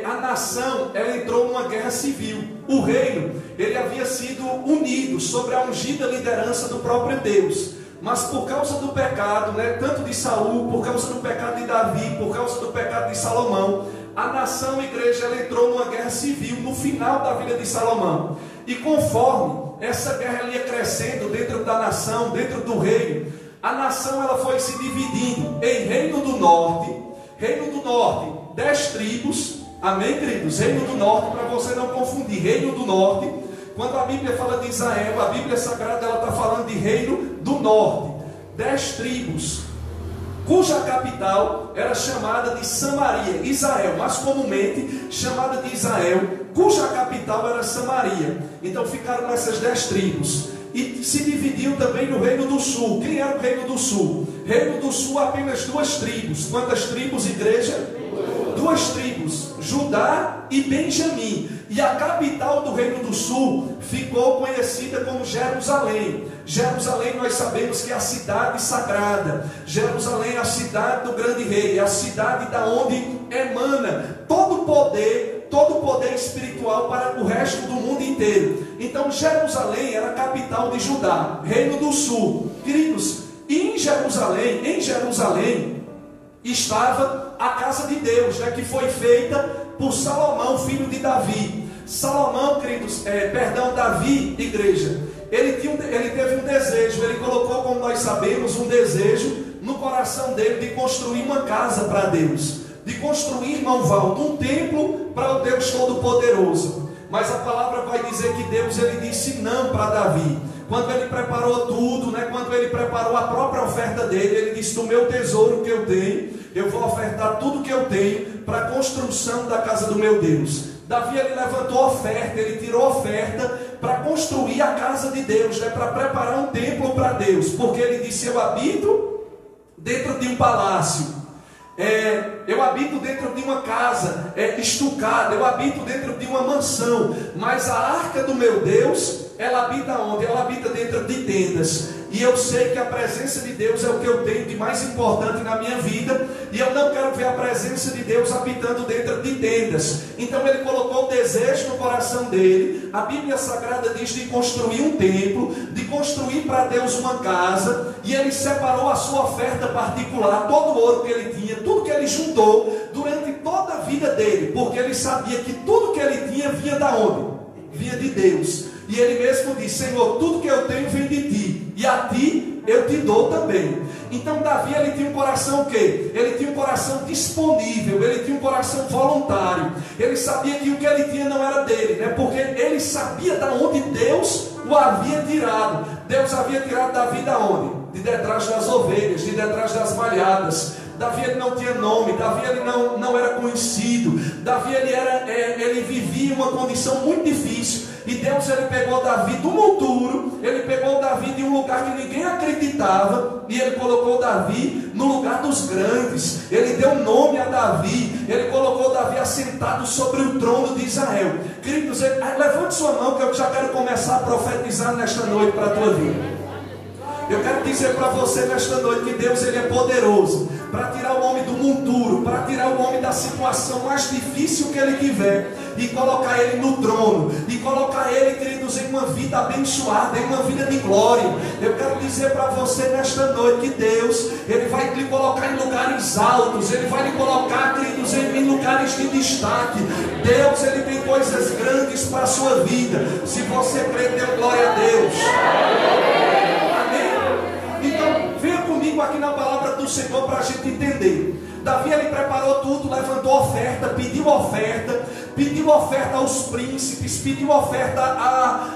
a nação ela entrou numa guerra civil. O reino ele havia sido unido sobre a ungida liderança do próprio Deus, mas por causa do pecado, né, tanto de Saul, por causa do pecado de Davi, por causa do pecado de Salomão, a nação, a igreja, ela entrou numa guerra civil no final da vida de Salomão. E conforme essa guerra ia crescendo dentro da nação, dentro do reino, a nação ela foi se dividindo em Reino do Norte, 10 tribos, amém, queridos? Reino do Norte, para você não confundir, Reino do Norte. Quando a Bíblia fala de Israel, a Bíblia Sagrada ela está falando de Reino do Norte, 10 tribos, cuja capital era chamada de Samaria, Israel, mas comumente chamada de Israel, cuja capital era Samaria. Então ficaram nessas 10 tribos. E se dividiu também no Reino do Sul. Quem era o Reino do Sul? Reino do Sul, apenas 2 tribos. Quantas tribos, igreja? 2 tribos, Judá e Benjamim. E a capital do Reino do Sul ficou conhecida como Jerusalém. Jerusalém nós sabemos que é a cidade sagrada. Jerusalém é a cidade do grande rei, é a cidade da onde emana todo o poder espiritual para o resto do mundo inteiro. Então Jerusalém era a capital de Judá, Reino do Sul. Queridos, em Jerusalém estava a casa de Deus, né, que foi feita por Salomão, filho de Davi. Davi, igreja, ele teve um desejo, ele colocou, como nós sabemos, um desejo no coração dele de construir uma casa para Deus, de construir, irmão Valdo, um templo para o Deus Todo-Poderoso. Mas a palavra vai dizer que Deus ele disse não para Davi. Quando ele preparou tudo, né, quando ele preparou a própria oferta dele, ele disse: do meu tesouro que eu tenho, eu vou ofertar tudo que eu tenho para a construção da casa do meu Deus. Davi ele levantou oferta, ele tirou oferta para construir a casa de Deus, né, para preparar um templo para Deus, porque ele disse: eu habito dentro de um palácio, eu habito dentro de uma casa estucada, eu habito dentro de uma mansão, mas a arca do meu Deus, ela habita onde? Ela habita dentro de tendas. E eu sei que a presença de Deus é o que eu tenho de mais importante na minha vida, e eu não quero ver a presença de Deus habitando dentro de tendas. Então ele colocou o desejo no coração dele. A Bíblia Sagrada diz de construir um templo, de construir para Deus uma casa, e ele separou a sua oferta particular, todo o ouro que ele tinha, tudo que ele juntou durante toda a vida dele, porque ele sabia que tudo que ele tinha vinha da onde? Vinha de Deus. E ele mesmo disse: Senhor, tudo que eu tenho vem de ti, e a ti eu te dou também. Então Davi ele tinha um coração o quê? Ele tinha um coração disponível, ele tinha um coração voluntário. Ele sabia que o que ele tinha não era dele, né? Porque ele sabia de onde Deus o havia tirado. Deus havia tirado Davi de onde? De detrás das ovelhas, de detrás das malhadas. Davi ele não tinha nome, Davi ele não era conhecido, Davi ele vivia uma condição muito difícil, e Deus ele pegou Davi do monturo, ele pegou Davi de um lugar que ninguém acreditava, e ele colocou Davi no lugar dos grandes, ele deu nome a Davi, ele colocou Davi assentado sobre o trono de Israel. Queridos, levante sua mão que eu já quero começar a profetizar nesta noite para a tua vida. Eu quero dizer para você nesta noite que Deus ele é poderoso para tirar o homem do monturo, para tirar o homem da da situação mais difícil que ele tiver e colocar ele no trono, e colocar ele, queridos, em uma vida abençoada, em uma vida de glória. Eu quero dizer para você nesta noite que Deus, Ele vai lhe colocar em lugares altos, Ele vai lhe colocar, queridos, em lugares de destaque. Deus, Ele tem coisas grandes para a sua vida. Se você crê, dê glória a Deus. Amém? Então, venha comigo aqui na palavra do Senhor para a gente entender. Davi, ele preparou tudo, levantou oferta, pediu oferta aos príncipes, pediu oferta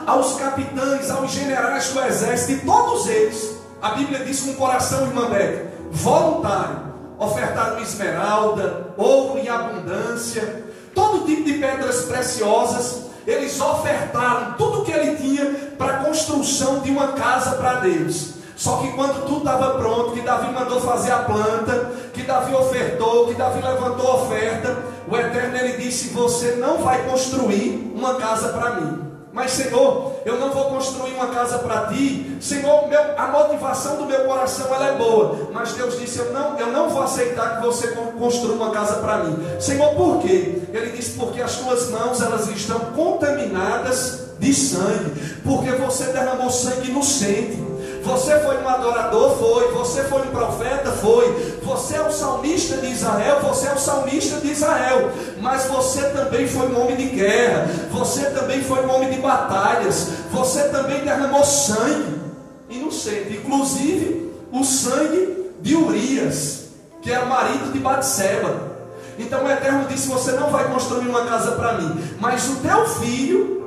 aos capitães, aos generais do exército, e todos eles, a Bíblia diz com o coração, irmã Beth, voluntário, ofertaram esmeralda, ouro em abundância, todo tipo de pedras preciosas. Eles ofertaram tudo que ele tinha para a construção de uma casa para Deus. Só que quando tudo estava pronto, que Davi mandou fazer a planta, que Davi ofertou, que Davi levantou a oferta, o Eterno, ele disse: você não vai construir uma casa para mim. Mas Senhor, eu não vou construir uma casa para ti. Senhor, a motivação do meu coração ela é boa. Mas Deus disse: eu não vou aceitar que você construa uma casa para mim. Senhor, por quê? Ele disse: porque as tuas mãos elas estão contaminadas de sangue. Porque você derramou sangue inocente. Você foi um adorador? Foi. Você foi um profeta? Foi. Você é o salmista de Israel? Você é o salmista de Israel. Mas você também foi um homem de guerra. Você também foi um homem de batalhas. Você também derramou sangue inocente. Inclusive o sangue de Urias, que era o marido de Batseba. Então o Eterno disse: você não vai construir uma casa para mim, mas o teu filho,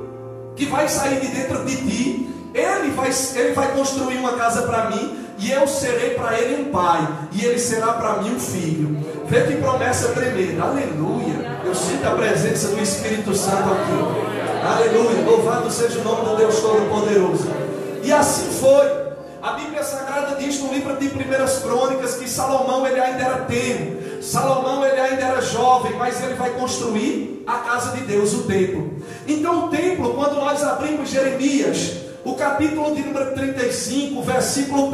que vai sair de dentro de ti, ele vai construir uma casa para mim, e eu serei para ele um pai, e ele será para mim um filho. Vê que promessa tremenda. Aleluia. Eu sinto a presença do Espírito Santo aqui. Aleluia. Louvado seja o nome do Deus Todo-Poderoso. E assim foi. A Bíblia Sagrada diz no livro de 1 Crônicas que Salomão ele ainda era tenro. Salomão ele ainda era jovem, mas ele vai construir a casa de Deus, o templo. Então o templo, quando nós abrimos Jeremias, o capítulo de número 35, versículo 1,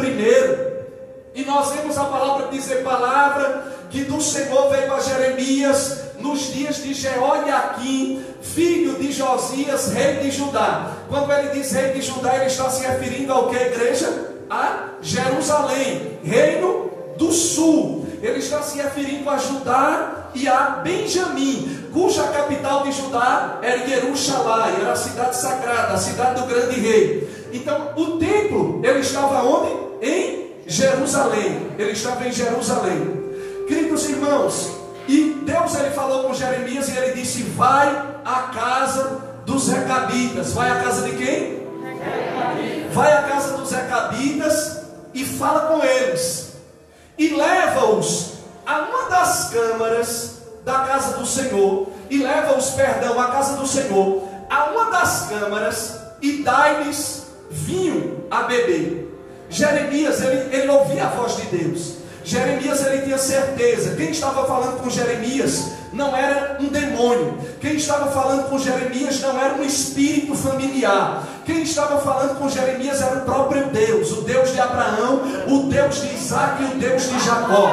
e nós vemos a palavra dizer: palavra que do Senhor veio a Jeremias nos dias de Jeoiaquim, filho de Josias, rei de Judá. Quando ele diz rei de Judá, ele está se referindo ao que, igreja? A Jerusalém, reino do sul. Ele está se referindo a Judá e a Benjamim, cuja capital de Judá era Jerusalém, era a cidade sagrada, a cidade do grande rei. Então o templo, ele estava onde? Em Jerusalém. Ele estava em Jerusalém. Queridos irmãos, e Deus ele falou com Jeremias e ele disse: vai à casa dos Recabitas. Vai à casa de quem? Vai à casa dos Recabitas e fala com eles, e leva-os a uma das câmaras da casa do Senhor, e leva-os, perdão, à casa do Senhor, a uma das câmaras, e dai-lhes vinho a beber. Jeremias, ele ouvia a voz de Deus. Jeremias, ele tinha certeza. Quem estava falando com Jeremias não era um demônio. Quem estava falando com Jeremias não era um espírito familiar. Quem estava falando com Jeremias era o próprio Deus, o Deus de Abraão, o Deus de Isaac e o Deus de Jacó.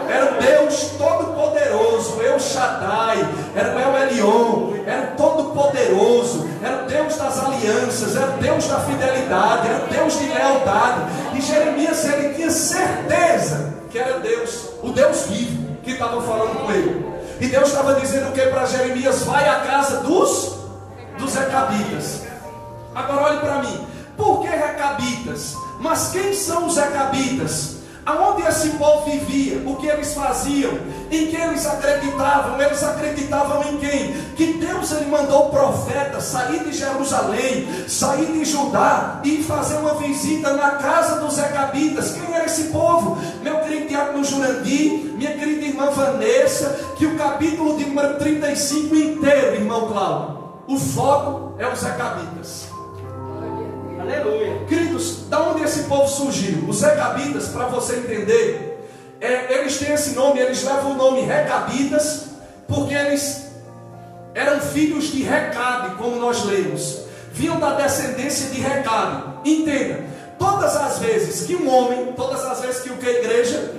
Era o Deus todo-poderoso, El Shaddai, era o El Elyon, era o todo-poderoso, era o Deus das alianças, era o Deus da fidelidade, era o Deus de lealdade. E Jeremias, ele tinha certeza que era Deus, o Deus vivo, que estava falando com ele. E Deus estava dizendo o que para Jeremias? Vai à casa dos Recabitas. Agora olhe para mim, por que Recabitas? Mas quem são os Recabitas? Aonde esse povo vivia? O que eles faziam? Em que eles acreditavam? Eles acreditavam em quem? Que Deus ele mandou o profeta sair de Jerusalém, sair de Judá e fazer uma visita na casa dos Recabitas. Quem era esse povo? Meu querido diácono Jurandir, minha querida irmã Vanessa, que o capítulo de número 35 inteiro, irmão Cláudio, o foco é os Recabitas. Aleluia. Queridos, da onde esse povo surgiu? Os Recabitas, para você entender, eles têm esse nome, eles levam o nome Recabitas, porque eles eram filhos de Recabe, como nós lemos. Vinham da descendência de Recabe. Entenda, todas as vezes que um homem, todas as vezes que o que a igreja?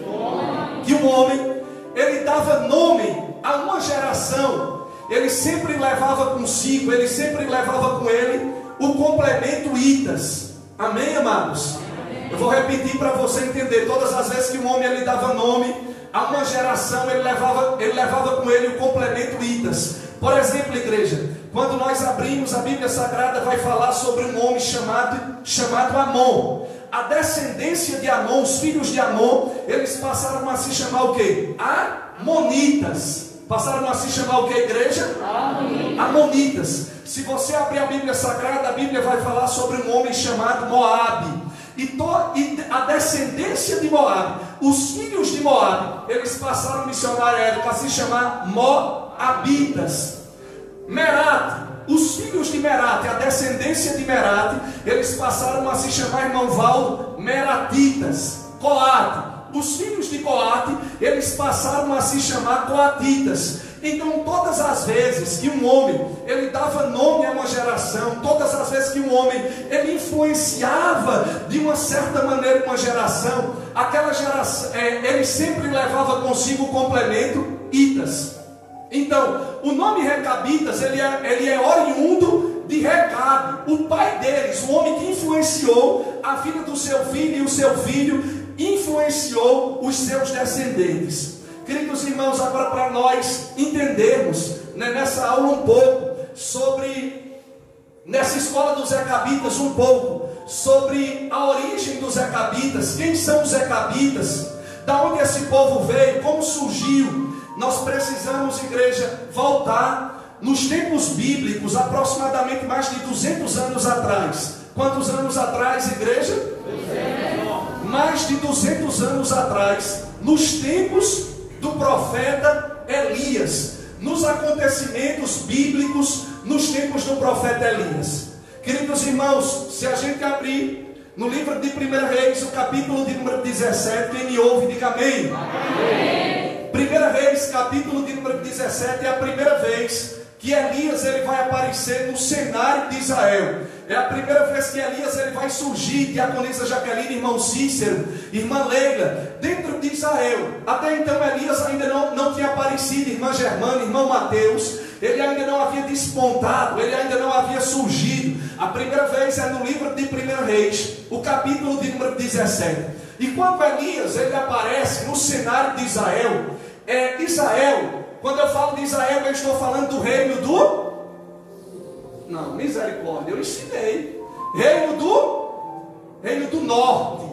Que um homem, ele dava nome a uma geração, ele sempre levava consigo, ele sempre levava com ele o complemento itas. Amém, amados? Eu vou repetir para você entender. Todas as vezes que um homem ele dava nome a uma geração, ele levava com ele o complemento itas. Por exemplo, igreja, quando nós abrimos a Bíblia Sagrada, vai falar sobre um homem chamado Amon. A descendência de Amon, os filhos de Amon, eles passaram a se chamar o quê? Amonitas. Passaram a se chamar o que, igreja? Amonitas. Se você abrir a Bíblia Sagrada, a Bíblia vai falar sobre um homem chamado Moabe. E a descendência de Moabe, os filhos de Moabe, eles passaram a missionária a se chamar Moabitas. Merate, os filhos de Merate, a descendência de Merate, eles passaram a se chamar, irmão Valdo, Meratitas. Coate, os filhos de Coate, eles passaram a se chamar Coatitas. Então, todas as vezes que um homem, ele dava nome a uma geração, todas as vezes que um homem, ele influenciava de uma certa maneira uma geração, aquela geração, ele sempre levava consigo o complemento itas. Então, o nome Recabitas, ele é oriundo de Recabe, o pai deles, o homem que influenciou a vida do seu filho, e o seu filho influenciou os seus descendentes. Queridos irmãos, agora para nós entendermos, né, nessa aula um pouco sobre, nessa escola dos Recabitas, um pouco sobre a origem dos Recabitas, quem são os Recabitas, da onde esse povo veio, como surgiu. Nós precisamos, igreja, voltar nos tempos bíblicos, aproximadamente mais de 200 anos atrás. Quantos anos atrás, igreja? 200. Mais de 200 anos atrás, nos tempos do profeta Elias, nos acontecimentos bíblicos, nos tempos do profeta Elias. Queridos irmãos, se a gente abrir no livro de 1 Reis, o capítulo de número 17, quem me ouve, diga amém. Amém. 1 Reis, capítulo de número 17, é a primeira vez que Elias ele vai aparecer no cenário de Israel. É a primeira vez que Elias ele vai surgir, diaconisa Jaqueline, irmão Cícero, irmã Leila, dentro de Israel. Até então Elias ainda não tinha aparecido, irmã Germana, irmão Mateus, ele ainda não havia despontado, ele ainda não havia surgido. A primeira vez é no livro de 1 Reis, o capítulo de número 17. E quando Elias ele aparece no cenário de Israel, quando eu falo de Israel, eu estou falando do reino do... Não, misericórdia, eu ensinei. Reino do norte.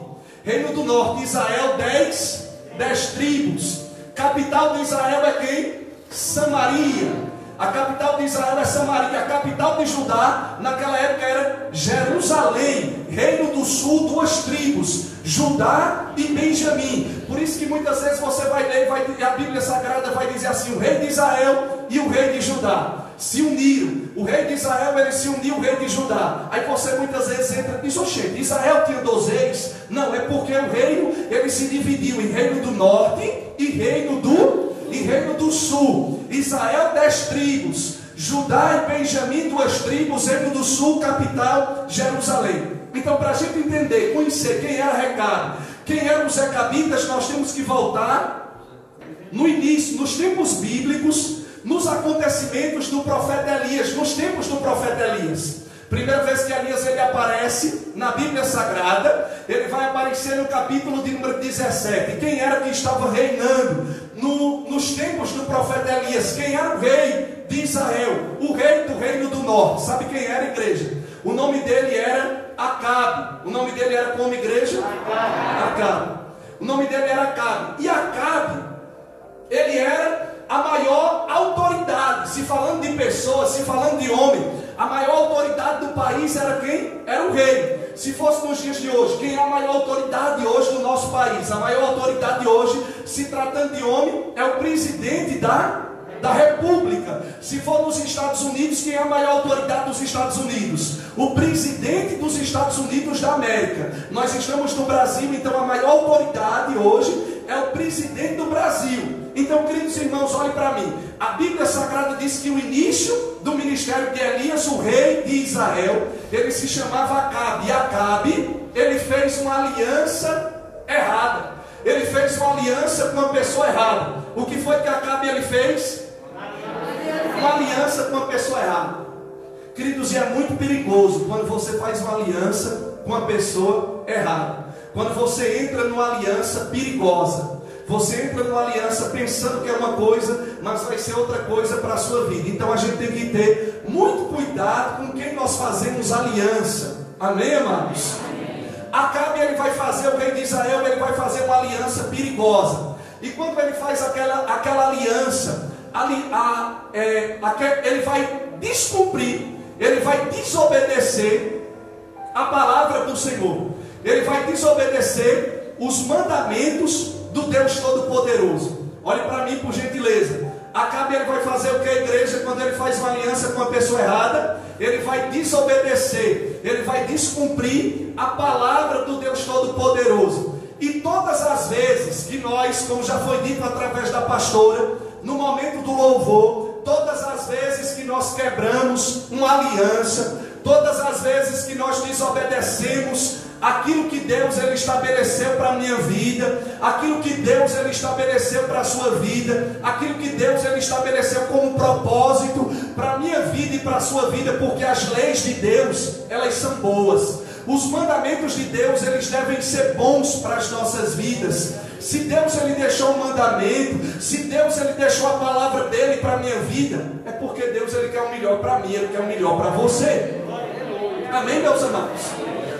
Reino do norte. Israel, 10 tribos. Capital de Israel é quem? Samaria. A capital de Israel é Samaria. A capital de Judá, naquela época, era Jerusalém. Reino do sul, 2 tribos, Judá e Benjamim. Por isso que muitas vezes você vai ler, a Bíblia Sagrada vai dizer assim: o rei de Israel e o rei de Judá se uniram. O rei de Israel, ele se uniu ao rei de Judá. Aí você muitas vezes entra e diz: oxe, Israel tinha 2 reis. Não, é porque o reino, ele se dividiu em reino do norte e reino do sul. Israel, 10 tribos, Judá e Benjamim, 2 tribos, reino do sul, capital, Jerusalém. Então, para a gente entender, conhecer quem era Recabe, quem eram os Recabitas, nós temos que voltar no início, nos tempos bíblicos, nos acontecimentos do profeta Elias, nos tempos do profeta Elias. Primeira vez que Elias ele aparece na Bíblia Sagrada, ele vai aparecer no capítulo de número 17. Quem era que estava reinando nos tempos do profeta Elias? Quem era o rei de Israel? O rei do reino do norte. Sabe quem era, igreja? O nome dele era Acabe. O nome dele era como, igreja? Acabe. O nome dele era Acabe. E Acabe, ele era a maior autoridade. Se falando de pessoas, se falando de homem, a maior autoridade do país era quem? Era o rei. Se fosse nos dias de hoje, quem é a maior autoridade hoje do nosso país? A maior autoridade hoje, se tratando de homem, é o presidente da República. Se for nos Estados Unidos, quem é a maior autoridade dos Estados Unidos? O presidente dos Estados Unidos da América. Nós estamos no Brasil, então a maior autoridade hoje é o presidente do Brasil. Então, queridos irmãos, olhem para mim. A Bíblia Sagrada diz que o início do ministério de Elias, o rei de Israel, ele se chamava Acabe. E Acabe, ele fez uma aliança errada. Ele fez uma aliança com uma pessoa errada. O que Acabe ele fez uma aliança com uma pessoa errada. Queridos, e é muito perigoso quando você faz uma aliança com uma pessoa errada. Quando você entra numa aliança perigosa. Você entra numa aliança pensando que é uma coisa, mas vai ser outra coisa para a sua vida. Então a gente tem que ter muito cuidado com quem nós fazemos aliança. Amém, amados? Acabe, ele vai fazer, o rei de Israel, ele vai fazer uma aliança perigosa. E quando ele faz aquela aliança, ele vai descumprir, ele vai desobedecer a palavra do Senhor. Ele vai desobedecer os mandamentos do Deus Todo-Poderoso. Olhe para mim, por gentileza. Acabe, ele vai fazer o que a igreja, quando ele faz uma aliança com uma pessoa errada, ele vai desobedecer, ele vai descumprir a palavra do Deus Todo-Poderoso. E todas as vezes que nós, como já foi dito através da pastora, no momento do louvor, todas as vezes que nós quebramos uma aliança, todas as vezes que nós desobedecemos aquilo que Deus ele estabeleceu para a minha vida, aquilo que Deus ele estabeleceu para a sua vida, aquilo que Deus ele estabeleceu como propósito para a minha vida e para a sua vida, porque as leis de Deus, elas são boas. Os mandamentos de Deus, eles devem ser bons para as nossas vidas. Se Deus ele deixou um mandamento, se Deus ele deixou a palavra dele para a minha vida, é porque Deus ele quer o melhor para mim, ele quer o melhor para você. Amém, meus amados?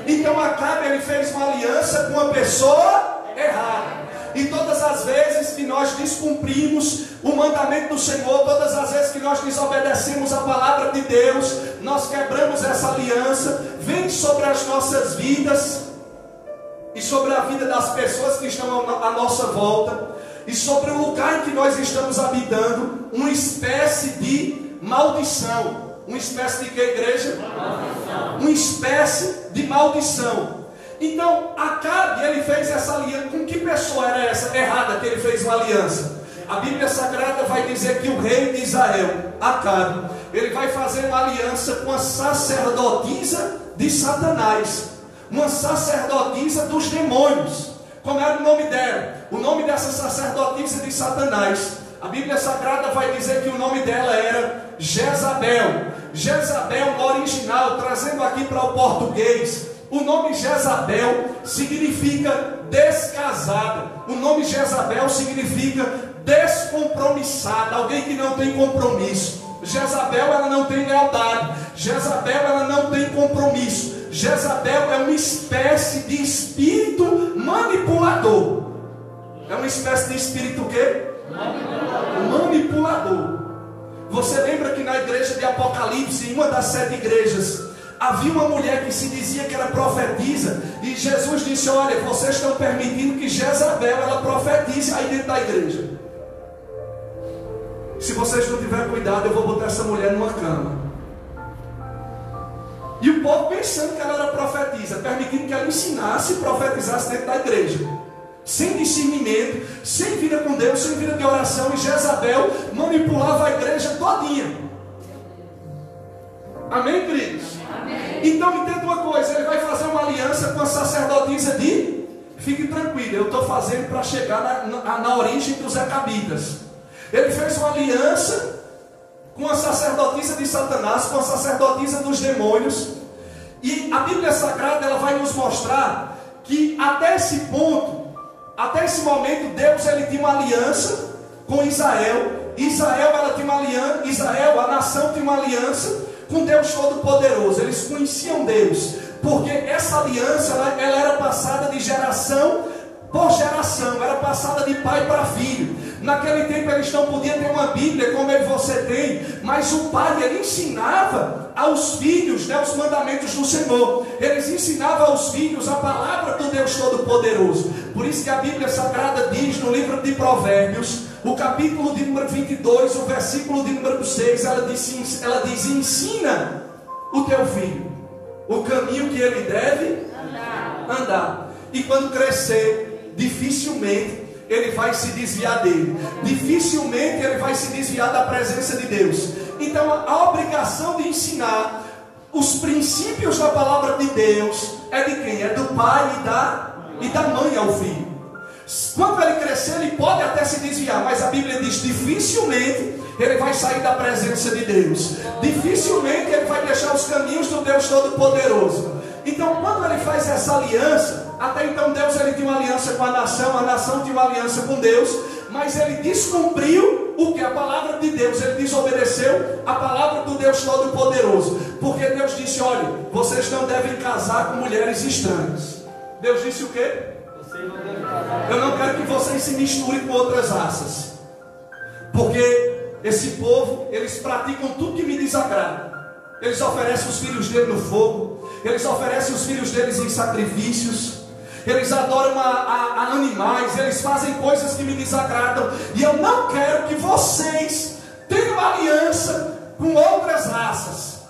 Então Acabe ele fez uma aliança com uma pessoa errada. E todas as vezes que nós descumprimos o mandamento do Senhor, todas as vezes que nós desobedecemos a palavra de Deus, nós quebramos essa aliança, vem sobre as nossas vidas e sobre a vida das pessoas que estão à nossa volta e sobre o lugar em que nós estamos habitando, uma espécie de maldição. Uma espécie de que, igreja? Maldição. Uma espécie de maldição. Então, Acabe, ele fez essa aliança. Com que pessoa era essa errada que ele fez uma aliança? A Bíblia Sagrada vai dizer que o rei de Israel, Acabe, ele vai fazer uma aliança com a sacerdotisa de Satanás. Uma sacerdotisa dos demônios. Como era o nome dela? O nome dessa sacerdotisa de Satanás, a Bíblia Sagrada vai dizer que o nome dela era Jezabel. Jezabel no original, trazendo aqui para o português, o nome Jezabel significa descasada. O nome Jezabel significa descompromissada, alguém que não tem compromisso. Jezabel, ela não tem lealdade. Jezabel, ela não tem compromisso. Jezabel é uma espécie de espírito manipulador. É uma espécie de espírito o quê? Manipulador. Você lembra que na igreja de Apocalipse, em uma das 7 igrejas, havia uma mulher que se dizia que era profetisa, e Jesus disse: olha, vocês estão permitindo que Jezabel ela profetize aí dentro da igreja. Se vocês não tiverem cuidado, eu vou botar essa mulher numa cama. E o povo pensando que ela era profetisa, permitindo que ela ensinasse e profetizasse dentro da igreja, sem discernimento, sem vida com Deus, sem vida de oração. E Jezabel manipulava a igreja todinha. Amém, queridos? Amém. Então entenda uma coisa, ele vai fazer uma aliança com a sacerdotisa de... Fique tranquilo, eu estou fazendo para chegar na origem dos Acabitas. Ele fez uma aliança com a sacerdotisa de Satanás, com a sacerdotisa dos demônios. E a Bíblia Sagrada ela vai nos mostrar que até esse ponto, até esse momento, Deus ele tinha uma aliança com Israel. Israel, ela tinha uma aliança, Israel, a nação tinha uma aliança com Deus Todo-Poderoso. Eles conheciam Deus, porque essa aliança ela era passada de geração por geração, era passada de pai para filho. Naquele tempo eles não podiam ter uma Bíblia como você tem, mas o pai ele ensinava aos filhos, né, os mandamentos do Senhor. Eles ensinavam aos filhos a palavra do Deus Todo-Poderoso. Por isso que a Bíblia Sagrada diz no livro de Provérbios, o capítulo de número 22, o versículo de número 6, ela diz: ensina o teu filho o caminho que ele deve andar. E quando crescer, dificilmente ele vai se desviar dele. Dificilmente ele vai se desviar da presença de Deus. Então a obrigação de ensinar os princípios da palavra de Deus é de quem? É do pai e da mãe ao filho. Quando ele crescer, ele pode até se desviar, mas a Bíblia diz: dificilmente ele vai sair da presença de Deus. Dificilmente ele vai deixar os caminhos do Deus Todo-Poderoso. Então, quando ele faz essa aliança, até então Deus ele tinha uma aliança com a nação tinha uma aliança com Deus, mas ele descumpriu o que? A palavra de Deus. Ele desobedeceu a palavra do Deus Todo-Poderoso, porque Deus disse: olha, vocês não devem casar com mulheres estranhas. Deus disse o quê? Eu não quero que vocês se misturem com outras raças, porque esse povo, eles praticam tudo que me desagrada. Eles oferecem os filhos dele no fogo, eles oferecem os filhos deles em sacrifícios, eles adoram a animais, eles fazem coisas que me desagradam, e eu não quero que vocês tenham aliança com outras raças,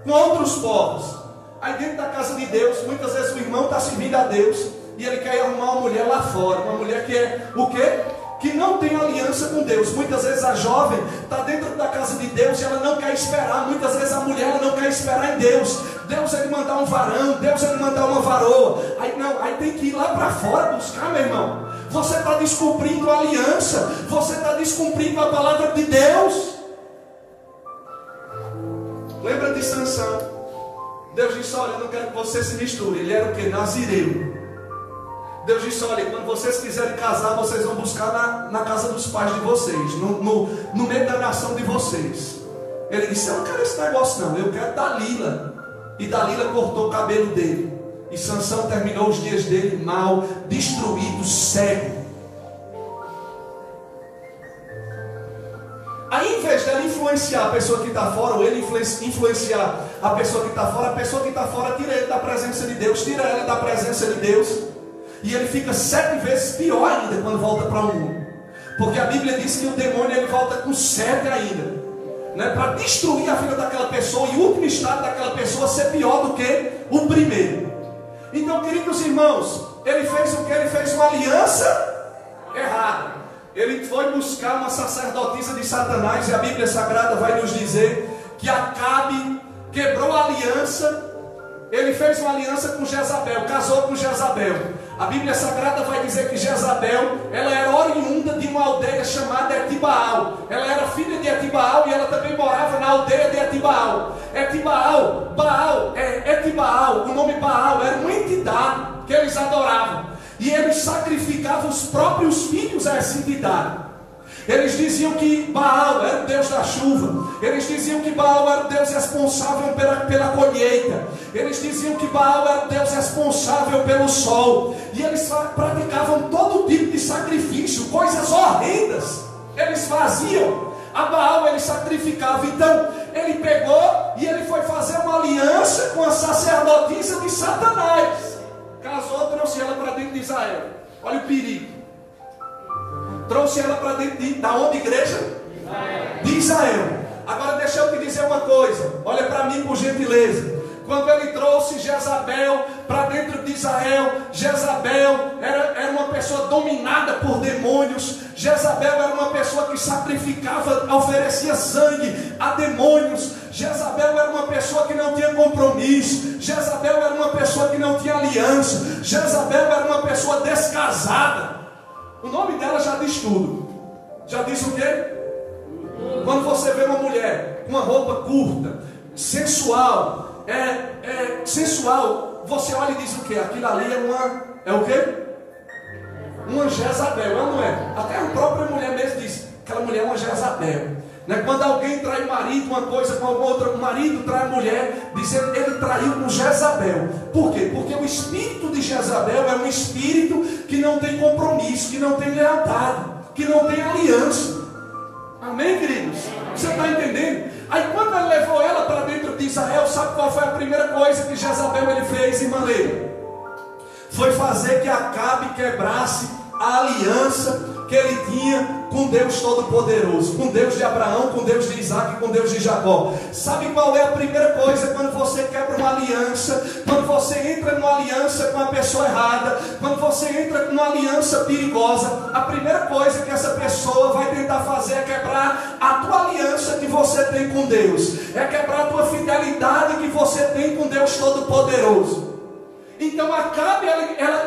com outros povos. Aí dentro da casa de Deus, muitas vezes o irmão está servindo a Deus, e ele quer arrumar uma mulher lá fora, uma mulher que é o quê? Que não tem aliança com Deus. Muitas vezes a jovem está dentro da casa de Deus e ela não quer esperar. Muitas vezes a mulher ela não quer esperar em Deus. Deus ele mandar um varão, Deus ele mandar uma varoa. Aí tem que ir lá para fora buscar, meu irmão. Você está descumprindo a aliança, você está descumprindo a palavra de Deus. Lembra de Sansão? Deus disse: olha, eu não quero que você se misture. Ele era o que? Nazireu. Deus disse: olha, quando vocês quiserem casar, vocês vão buscar na casa dos pais de vocês, no meio da nação de vocês. Ele disse: eu não quero esse negócio não, eu quero Dalila. E Dalila cortou o cabelo dele, e Sansão terminou os dias dele mal, destruído, cego. Aí em vez dele influenciar a pessoa que está fora, ou ele influenciar a pessoa que está fora tira ele da presença de Deus, tira ela da presença de Deus. E ele fica 7 vezes pior ainda quando volta para o mundo. Porque a Bíblia diz que o demônio ele volta com 7 ainda, né, para destruir a vida daquela pessoa, e o último estado daquela pessoa ser pior do que o primeiro. Então, queridos irmãos, ele fez o que? Ele fez uma aliança errada. Ele foi buscar uma sacerdotisa de Satanás, e a Bíblia Sagrada vai nos dizer que Acabe quebrou a aliança. Ele fez uma aliança com Jezabel, casou com Jezabel. A Bíblia Sagrada vai dizer que Jezabel, ela era oriunda de uma aldeia chamada Etibaal. Ela era filha de Etibaal e ela também morava na aldeia de Etibaal. Etibaal, o nome Baal era uma entidade que eles adoravam. E eles sacrificavam os próprios filhos a essa entidade. Eles diziam que Baal era o Deus da chuva. Eles diziam que Baal era o Deus responsável pela colheita. Eles diziam que Baal era o Deus responsável pelo sol. E eles praticavam todo tipo de sacrifício, coisas horrendas eles faziam. A Baal ele sacrificava. Então ele pegou e ele foi fazer uma aliança com a sacerdotisa de Satanás. Casou, trouxe ela para dentro de Israel. Olha o perigo. Trouxe ela para dentro da onde, igreja? De Israel. Agora deixa eu te dizer uma coisa. Olha para mim por gentileza. Quando ele trouxe Jezabel para dentro de Israel, Jezabel era uma pessoa dominada por demônios. Jezabel era uma pessoa que sacrificava, oferecia sangue a demônios. Jezabel era uma pessoa que não tinha compromisso. Jezabel era uma pessoa que não tinha aliança. Jezabel era uma pessoa descasada. O nome dela já diz tudo. Já diz o quê? Quando você vê uma mulher com uma roupa curta, sensual, sensual, você olha e diz o quê? Aquilo ali é o quê? Uma Jezabel, não é? Até a própria mulher mesmo diz, aquela mulher é uma Jezabel. Né? Quando alguém trai marido, uma coisa com a outra, o marido trai a mulher, dizendo ele traiu com Jezabel. Por quê? Porque o espírito de Jezabel é um espírito que não tem compromisso, que não tem lealdade, que não tem aliança. Amém, queridos? Você está entendendo? Aí quando ele levou ela para dentro de Israel, sabe qual foi a primeira coisa que Jezabel ele fez, irmã Leila? Foi fazer que Acabe quebrasse a aliança que ele tinha com Deus Todo-Poderoso, com Deus de Abraão, com Deus de Isaac, com Deus de Jacó. Sabe qual é a primeira coisa quando você quebra uma aliança? Quando você entra numa aliança com a pessoa errada, quando você entra com uma aliança perigosa, a primeira coisa que essa pessoa vai tentar fazer é quebrar a tua aliança que você tem com Deus, é quebrar a tua fidelidade que você tem com Deus Todo-Poderoso. Então Acabe,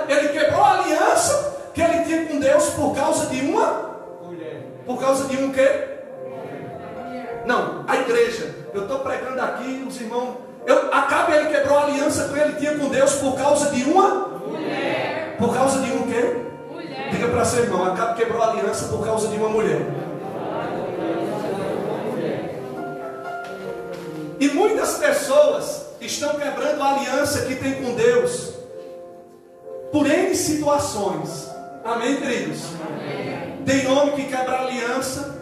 ele quebrou a aliança que ele tinha com Deus por causa de uma mulher. Por causa de um quê? Não, a igreja. Eu estou pregando aqui, os irmãos. Ele quebrou a aliança que ele tinha com Deus por causa de uma mulher. Por causa de um quê? Mulher. Diga para seu irmão, Acabe quebrou a aliança por causa de uma mulher. E muitas pessoas estão quebrando a aliança que tem com Deus por N situações. Amém, queridos? Amém. Tem homem que quebra a aliança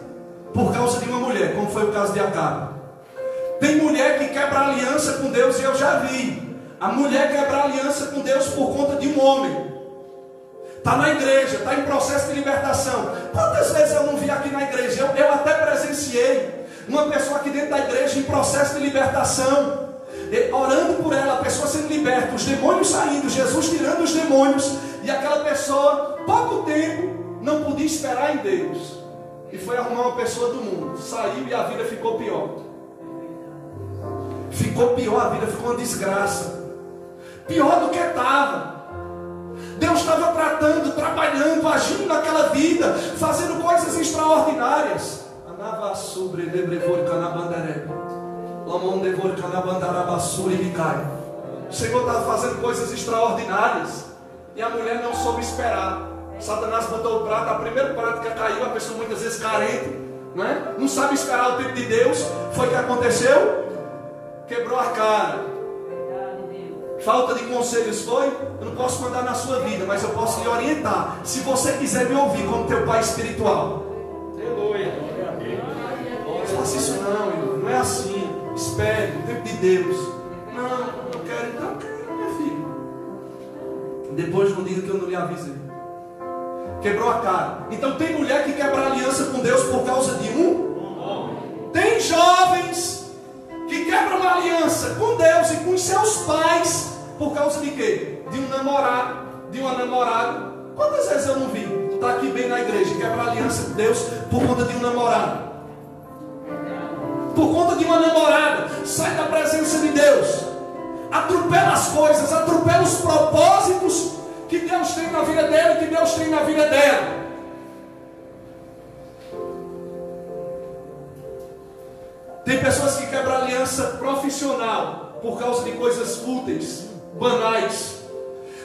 por causa de uma mulher, como foi o caso de Acabe. Tem mulher que quebra a aliança com Deus, e eu já vi. A mulher quebra a aliança com Deus por conta de um homem. Está na igreja, está em processo de libertação. Quantas vezes eu não vi aqui na igreja? Eu até presenciei uma pessoa aqui dentro da igreja em processo de libertação, orando por ela, a pessoa sendo liberta, os demônios saindo, Jesus tirando os demônios, e aquela pessoa, pouco tempo, não podia esperar em Deus, e foi arrumar uma pessoa do mundo, saiu e a vida ficou pior. Ficou pior, a vida ficou uma desgraça, pior do que estava. Deus estava tratando, trabalhando, agindo naquela vida, fazendo coisas extraordinárias. O Senhor estava fazendo coisas extraordinárias e a mulher não soube esperar. Satanás botou o prato, a primeira prato que caiu, a pessoa muitas vezes carente, não sabe esperar o tempo de Deus. Foi o que aconteceu? Quebrou a cara. Falta de conselhos foi? Eu não posso mandar na sua vida, mas eu posso lhe orientar. Se você quiser me ouvir como teu pai espiritual. Aleluia. Não faça isso não, irmão. Não é assim. Espere o tempo de Deus. Não quero, então quero, minha filha. Depois não diga que eu não lhe avisei. Quebrou a cara. Então tem mulher que quebra a aliança com Deus por causa de um homem. Tem jovens que quebram uma aliança com Deus e com os seus pais por causa de quê? De um namorado, de uma namorada. Quantas vezes eu não vi? Está aqui bem na igreja, quebra a aliança com Deus por conta de um namorado, por conta de uma namorada. Sai da presença de Deus, atropela as coisas, atropela os propósitos que Deus tem na vida dele, que Deus tem na vida dela. Tem pessoas que quebram aliança profissional por causa de coisas fúteis, banais.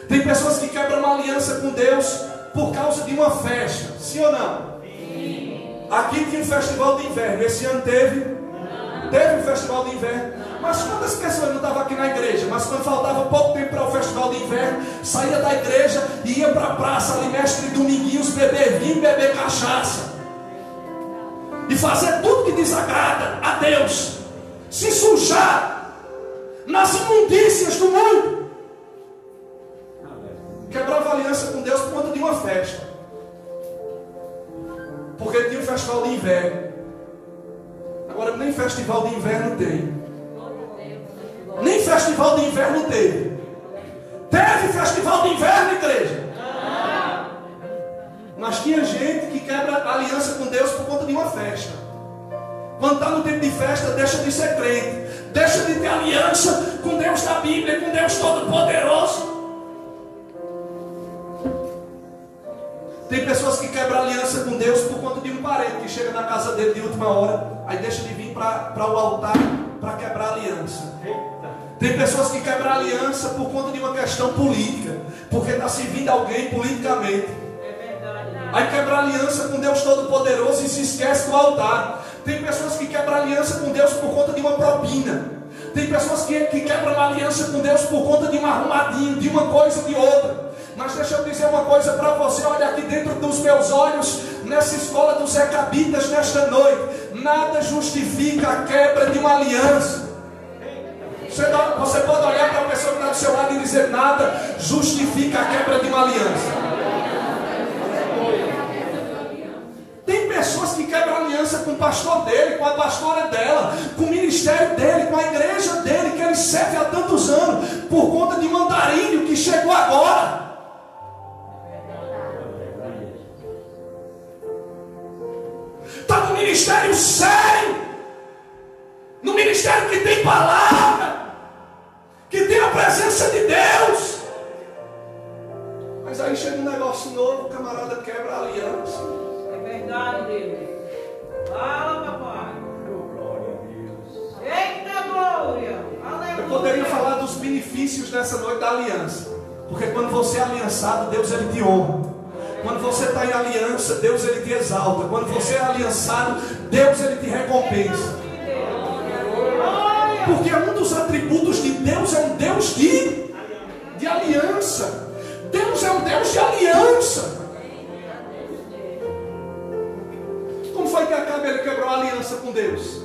Tem pessoas que quebram uma aliança com Deus por causa de uma festa. Sim ou não? Sim. Aqui tinha um festival de inverno. Esse ano teve? Não. Teve um festival de inverno. Mas quantas pessoas não estavam aqui na igreja? Mas quando faltava pouco tempo para o festival de inverno, saía da igreja e ia para a praça ali, mestre Dominguinhos, beber vinho, beber cachaça. E fazer tudo que desagrada a Deus. Se sujar nas imundícias do mundo. Quebrava aliança com Deus por conta de uma festa. Porque tinha um festival de inverno. Agora nem festival de inverno tem. Nem festival de inverno teve. Teve festival de inverno, igreja? Mas tinha gente que quebra aliança com Deus por conta de uma festa. Quando está no tempo de festa, deixa de ser crente, deixa de ter aliança com Deus da Bíblia, com Deus Todo-Poderoso. Tem pessoas que quebram aliança com Deus por conta de um parente que chega na casa dele de última hora, aí deixa de vir para o altar para quebrar aliança. Tem pessoas que quebram aliança por conta de uma questão política, porque está servindo alguém politicamente. Aí quebra aliança com Deus Todo-Poderoso e se esquece do altar. Tem pessoas que quebram aliança com Deus por conta de uma propina. Tem pessoas que quebram aliança com Deus por conta de um arrumadinho, de uma coisa, de outra. Mas deixa eu dizer uma coisa para você. Olha aqui dentro dos meus olhos, nessa escola dos Recabitas nesta noite. Nada justifica a quebra de uma aliança. Você pode olhar para a pessoa que está do seu lado e dizer: nada justifica a quebra de uma aliança. Tem pessoas que quebram aliança com o pastor dele, com a pastora dela, com o ministério dele, com a igreja dele, que ele serve há tantos anos, por conta de um andarilho que chegou agora. Está no ministério sério, no ministério que tem palavra, que tem a presença de Deus. Mas aí chega chega um negócio novo, o camarada quebra a aliança. É verdade, Deus. Fala, papai. Glória a Deus. Eita glória. Aleluia. Eu poderia falar dos benefícios dessa noite da aliança. Porque quando você é aliançado, Deus ele te honra. Quando você está em aliança, Deus ele te exalta. Quando você é aliançado, Deus ele te recompensa. Porque um dos atributos de Deus é um Deus de aliança. Deus é um Deus de aliança. Como foi que Acabe ele quebrou a aliança com Deus?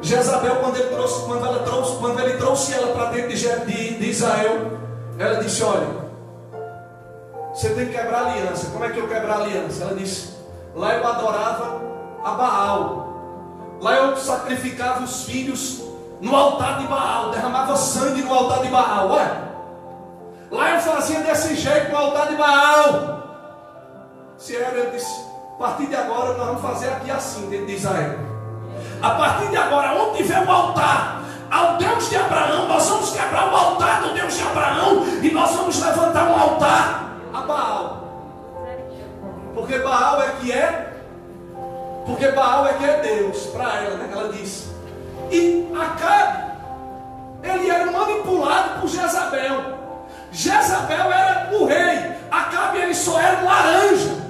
Jezabel, quando ele trouxe ela para dentro de Israel, ela disse: olha, você tem que quebrar a aliança. Como é que eu quebro a aliança? Ela disse: lá eu adorava a Baal. Lá eu sacrificava os filhos no altar de Baal, derramava sangue no altar de Baal. Ué, lá eu fazia desse jeito no altar de Baal. Se era, ele disse: a partir de agora nós vamos fazer aqui assim dentro de Israel. A partir de agora, onde tiver um altar ao Deus de Abraão, nós vamos quebrar o altar do Deus de Abraão e nós vamos levantar um altar a Baal. Porque Baal é que é Deus para ela, né? Ela disse. E Acabe, ele era manipulado por Jezabel. Jezabel era o rei, Acabe ele só era um laranja.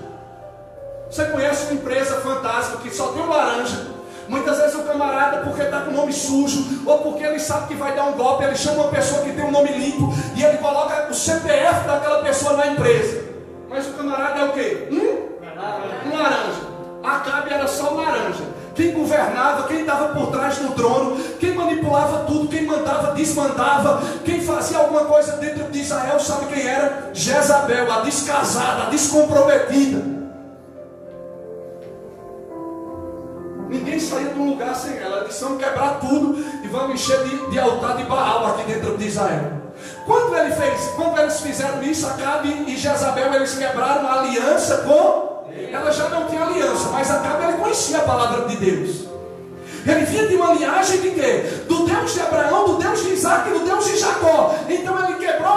Você conhece uma empresa fantástica que só tem um laranja? Muitas vezes o camarada, porque está com o nome sujo, ou porque ele sabe que vai dar um golpe, ele chama uma pessoa que tem um nome limpo e ele coloca o CPF daquela pessoa na empresa. Mas o camarada é o quê? Um laranja. Acabe era só um laranja. Quem governava, quem estava por trás do trono, quem manipulava tudo, quem mandava, desmandava, quem fazia alguma coisa dentro de Israel, sabe quem era? Jezabel, a descasada, a descomprometida. Ninguém saía de um lugar sem ela. Ela disse: vamos quebrar tudo e vamos encher de altar de Baal aqui dentro de Israel. Quando eles fizeram isso, Acabe e Jezabel, eles quebraram a aliança com... Ela já não tinha aliança, mas Acabe ele conhecia a palavra de Deus. Ele vinha de uma linhagem de quê? Do Deus de Abraão, do Deus de Isaac e do Deus de Jacó. Então ele quebrou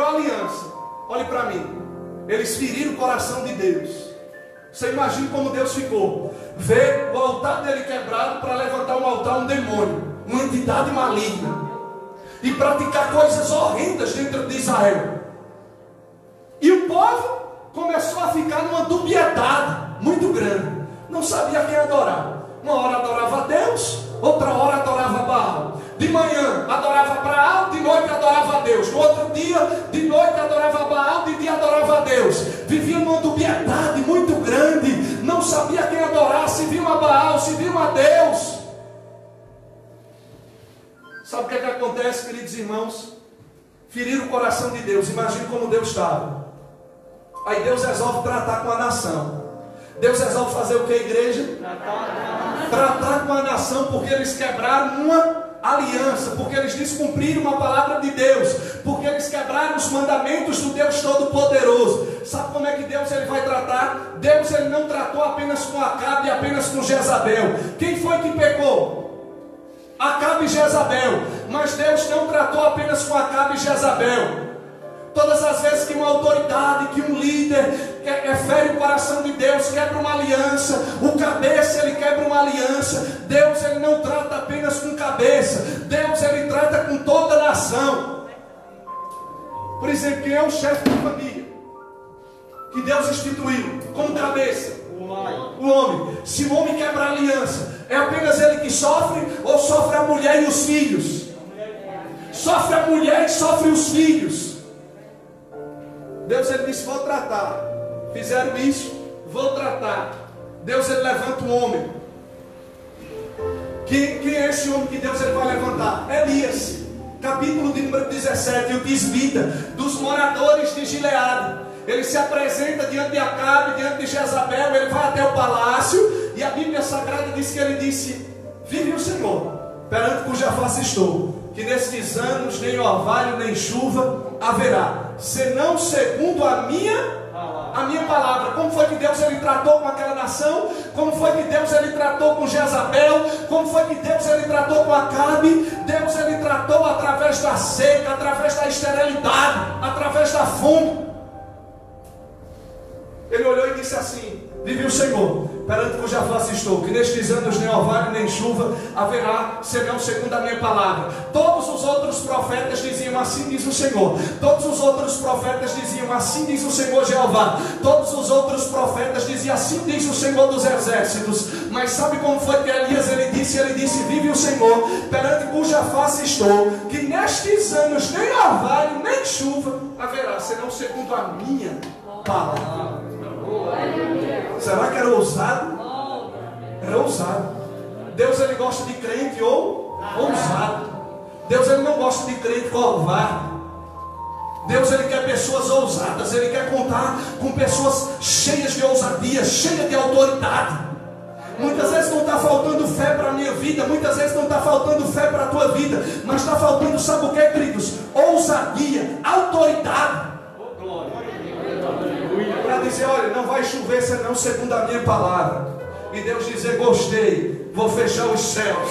a aliança. Olhe para mim. Eles feriram o coração de Deus. Você imagina como Deus ficou. Ver o altar dele quebrado para levantar um altar, um demônio, uma entidade maligna, e praticar coisas horrendas dentro de Israel. E o povo começou a ficar numa dubiedade muito grande. Não sabia quem adorar. Uma hora adorava a Deus, outra hora adorava Baal. De manhã adorava Baal, de noite adorava a Deus. No outro dia, de noite adorava Baal, de dia adorava a Deus. Vivia numa dubiedade muito grande. Não sabia quem adorar, se viam a Baal, se viam a Deus. Sabe o que acontece, queridos irmãos? Ferir o coração de Deus. Imagine como Deus estava. Aí Deus resolve tratar com a nação. Deus resolve fazer o que, igreja? Tratar com a nação, porque eles quebraram uma aliança, porque eles descumpriram uma palavra de Deus, porque eles quebraram os mandamentos do Deus Todo-Poderoso. Sabe como é que Deus ele vai tratar? Deus ele não tratou apenas com Acabe e apenas com Jezabel. Quem foi que pecou? Acabe e Jezabel. Mas Deus não tratou apenas com Acabe e Jezabel. Todas as vezes que uma autoridade, que um líder fere o coração de Deus, quebra uma aliança, o cabeça ele quebra uma aliança, Deus ele não trata apenas com cabeça, Deus ele trata com toda a nação. Por exemplo, quem é o chefe de família que Deus instituiu como cabeça? O homem. Se o homem quebra a aliança, é apenas ele que sofre, ou sofre a mulher e os filhos? Sofre a mulher e sofre os filhos. Deus ele disse: vou tratar. Fizeram isso, vou tratar. Deus ele levanta um homem. Quem é esse homem que Deus ele vai levantar? Elias, capítulo de número 17. O tisbita dos moradores de Gileade. Ele se apresenta diante de Acabe, diante de Jezabel. Ele vai até o palácio, e a Bíblia Sagrada diz que ele disse: vive o Senhor, perante cuja face estou, que nestes anos nem orvalho nem chuva haverá, senão segundo a minha palavra. Como foi que Deus ele tratou com aquela nação? Como foi que Deus ele tratou com Jezabel? Como foi que Deus ele tratou com Acabe? Deus ele tratou através da seca, através da esterilidade, através da fome. disse assim: vive o Senhor, perante cuja face estou, que nestes anos nem orvalho nem chuva haverá, senão segundo a minha palavra. Todos os outros profetas diziam: assim diz o Senhor. Todos os outros profetas diziam: assim diz o Senhor Jeová. Todos os outros profetas diziam: assim diz o Senhor dos exércitos. Mas sabe como foi que Elias ele disse: vive o Senhor, perante cuja face estou, que nestes anos nem orvalho nem chuva haverá, senão segundo a minha palavra. Será que era ousado? Era ousado. Deus ele gosta de crente ousado. Deus ele não gosta de crente covarde. Deus ele quer pessoas ousadas. Ele quer contar com pessoas cheias de ousadia, cheias de autoridade. Muitas vezes não está faltando fé para a minha vida, muitas vezes não está faltando fé para a tua vida, mas está faltando, sabe o que, queridos? Ousadia, autoridade. Para dizer: olha, não vai chover senão segundo a minha palavra. E Deus dizer: gostei, vou fechar os céus.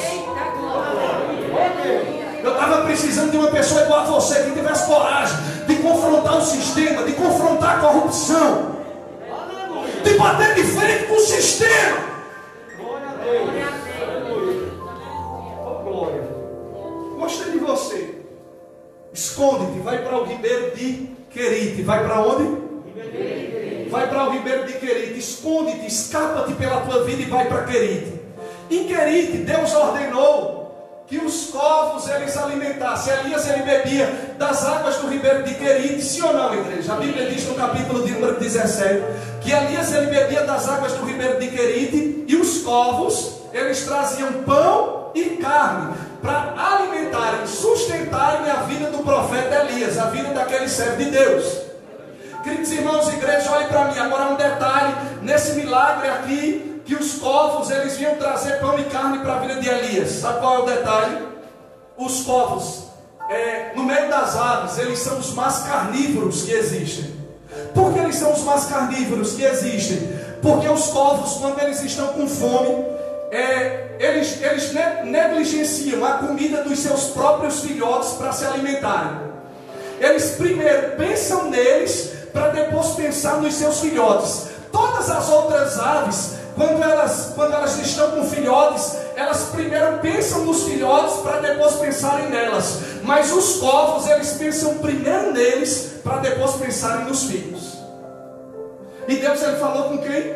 Eu estava precisando de uma pessoa igual a você, que tivesse coragem de confrontar o sistema, de confrontar a corrupção, de bater de frente com o sistema. Gostei de você. Esconde-te, vai para o ribeiro de Querite. Vai para onde? Vai para o ribeiro de Querite. Esconde-te, escapa-te pela tua vida e vai para Querite. Em Querite, Deus ordenou que os corvos eles alimentassem. Elias ele bebia das águas do ribeiro de Querite. Sim ou não, igreja? A Bíblia diz no capítulo de número 17 que Elias ele bebia das águas do ribeiro de Querite, e os corvos eles traziam pão e carne para alimentarem, sustentarem a vida do profeta Elias, a vida daquele servo de Deus. Queridos irmãos, igreja, olhem para mim. Agora um detalhe nesse milagre aqui, que os corvos eles vinham trazer pão e carne para a vida de Elias. Sabe qual é o detalhe? Os corvos, no meio das aves, eles são os mais carnívoros que existem. Por que eles são os mais carnívoros que existem? Porque os corvos, quando eles estão com fome, eles negligenciam a comida dos seus próprios filhotes para se alimentarem. Eles primeiro pensam neles, para depois pensar nos seus filhotes. Todas as outras aves, quando elas estão com filhotes, elas primeiro pensam nos filhotes para depois pensarem nelas. Mas os corvos, eles pensam primeiro neles para depois pensarem nos filhos. E Deus ele falou com quem?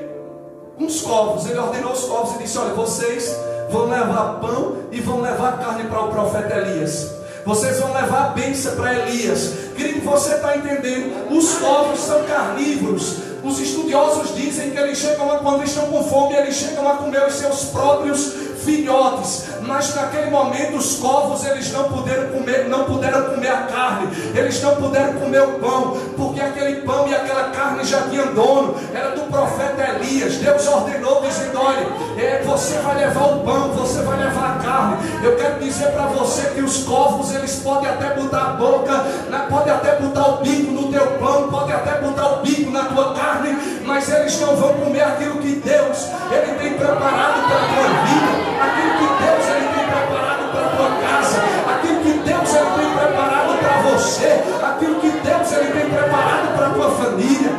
Com os corvos. Ele ordenou os corvos e disse: olha, vocês vão levar pão e vão levar carne para o profeta Elias. Vocês vão levar a bênção para Elias. Querido, você está entendendo? Os corvos são carnívoros. Os estudiosos dizem que eles chegam quando estão com fome, eles chegam a comer os seus próprios filhotes. Mas naquele momento os corvos eles não puderam comer a carne, eles não puderam comer o pão, porque aquele pão e aquela carne já tinham dono, era do profeta Elias. Deus ordenou dizendo: olha, você vai levar o pão, você vai levar a carne. Eu quero dizer para você que os corvos eles podem até botar a boca, podem até botar o bico no teu pão, podem até botar o bico na tua carne, mas eles não vão comer aquilo que Deus ele tem preparado para a tua vida, aquilo que Deus ele tem preparado para a tua casa, aquilo que Deus ele tem preparado para você, aquilo que Deus ele tem preparado para a tua família.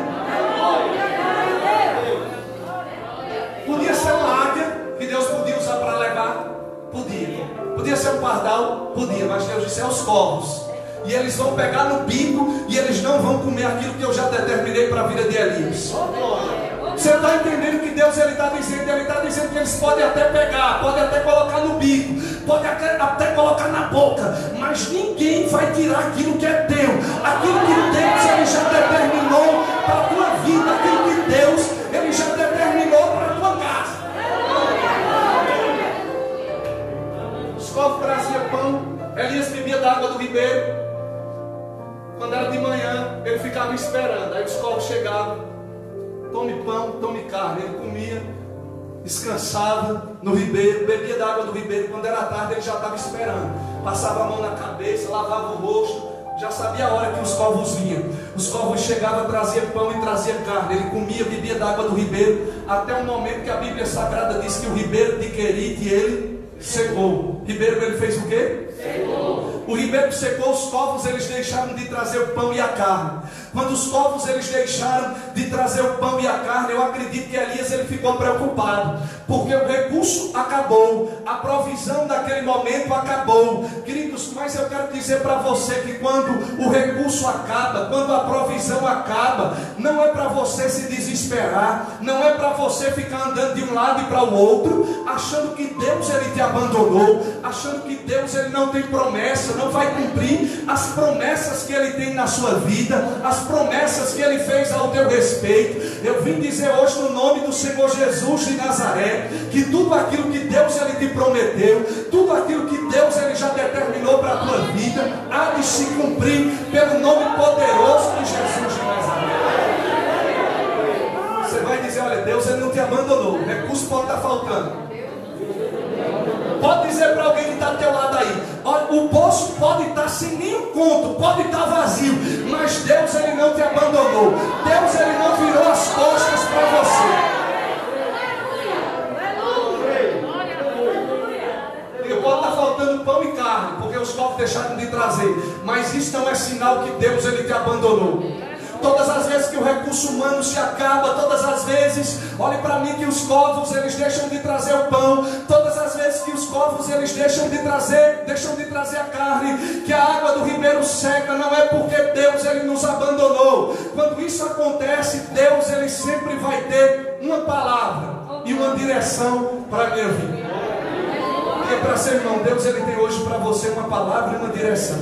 Podia ser uma águia que Deus podia usar para levar? Podia ser um pardal? Podia, mas Deus disse: é os corvos. E eles vão pegar no bico e eles não vão comer aquilo que eu já determinei para a vida de Elias. Você está entendendo o que Deus está dizendo? Ele está dizendo que eles podem até pegar, podem até colocar no bico, podem até colocar na boca, mas ninguém vai tirar aquilo que é teu. Aquilo que Deus ele já determinou para a tua vida, aquilo que Deus ele já determinou para a tua casa. Os corvos traziam pão, Elias bebia da água do ribeiro. Quando era de manhã, ele ficava esperando. Aí os corvos chegavam: tome pão, tome carne. Ele comia, descansava no ribeiro, bebia da água do ribeiro. Quando era tarde, ele já estava esperando. Passava a mão na cabeça, lavava o rosto, já sabia a hora que os corvos vinham. Os corvos chegavam, traziam pão e traziam carne. Ele comia, bebia da água do ribeiro, até o momento que a Bíblia Sagrada diz que o ribeiro de Querite ele secou. O ribeiro ele fez o quê? Secou. o ribeiro secou, os povos eles deixaram de trazer o pão e a carne. Quando os povos eles deixaram de trazer o pão e a carne, eu acredito que Elias ele ficou preocupado, porque o recurso acabou, a provisão daquele momento acabou. Queridos, mas eu quero dizer para você que quando o recurso acaba, quando a provisão acaba, não é para você se desesperar, não é para você ficar andando de um lado e para o outro, achando que Deus ele te abandonou, achando que Deus ele não tem promessa, não vai cumprir as promessas que ele tem na sua vida, as promessas que ele fez ao teu respeito. Eu vim dizer hoje no nome do Senhor Jesus de Nazaré, que tudo aquilo que Deus ele te prometeu, tudo aquilo que Deus ele já determinou para a tua vida, há de se cumprir pelo nome poderoso de Jesus de Nazaré. Você vai dizer, olha, Deus ele não te abandonou, o recurso pode estar faltando. Pode dizer para alguém que está ao teu lado aí, olha, o poço pode estar sem nenhum conto, pode estar vazio, mas Deus ele não te abandonou. Deus ele não virou as costas para você. Pode estar faltando pão e carne, porque os povos deixaram de trazer, mas isso não é sinal que Deus ele te abandonou. Todas as vezes que o recurso humano se acaba, todas as vezes, olhe para mim, que os povos eles deixam de trazer o pão, todas as vezes que os povos eles deixam de trazer a carne, que a água do ribeiro seca, não é porque Deus ele nos abandonou. Quando isso acontece, Deus ele sempre vai ter uma palavra e uma direção para a minha vida. Porque para ser irmão, Deus ele tem hoje para você uma palavra e uma direção.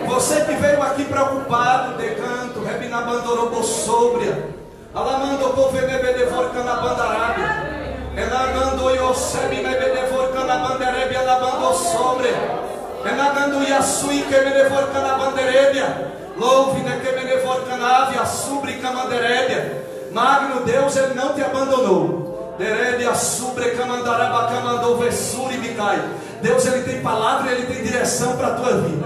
Você que veio aqui preocupado, decanto, rebinabandorobô sóbria, alamando povenebedevor canabandarábia, enagando iosemi nebedevor canabanderebia alabando sobre, enagando iasui quebedevor canabanderebia, louve nequebedevor canavia, subri camanderebia. Magno Deus, ele não te abandonou. Derebia subre camandaraba camandou vessuri bicai. Deus ele tem palavra e ele tem direção para a tua vida.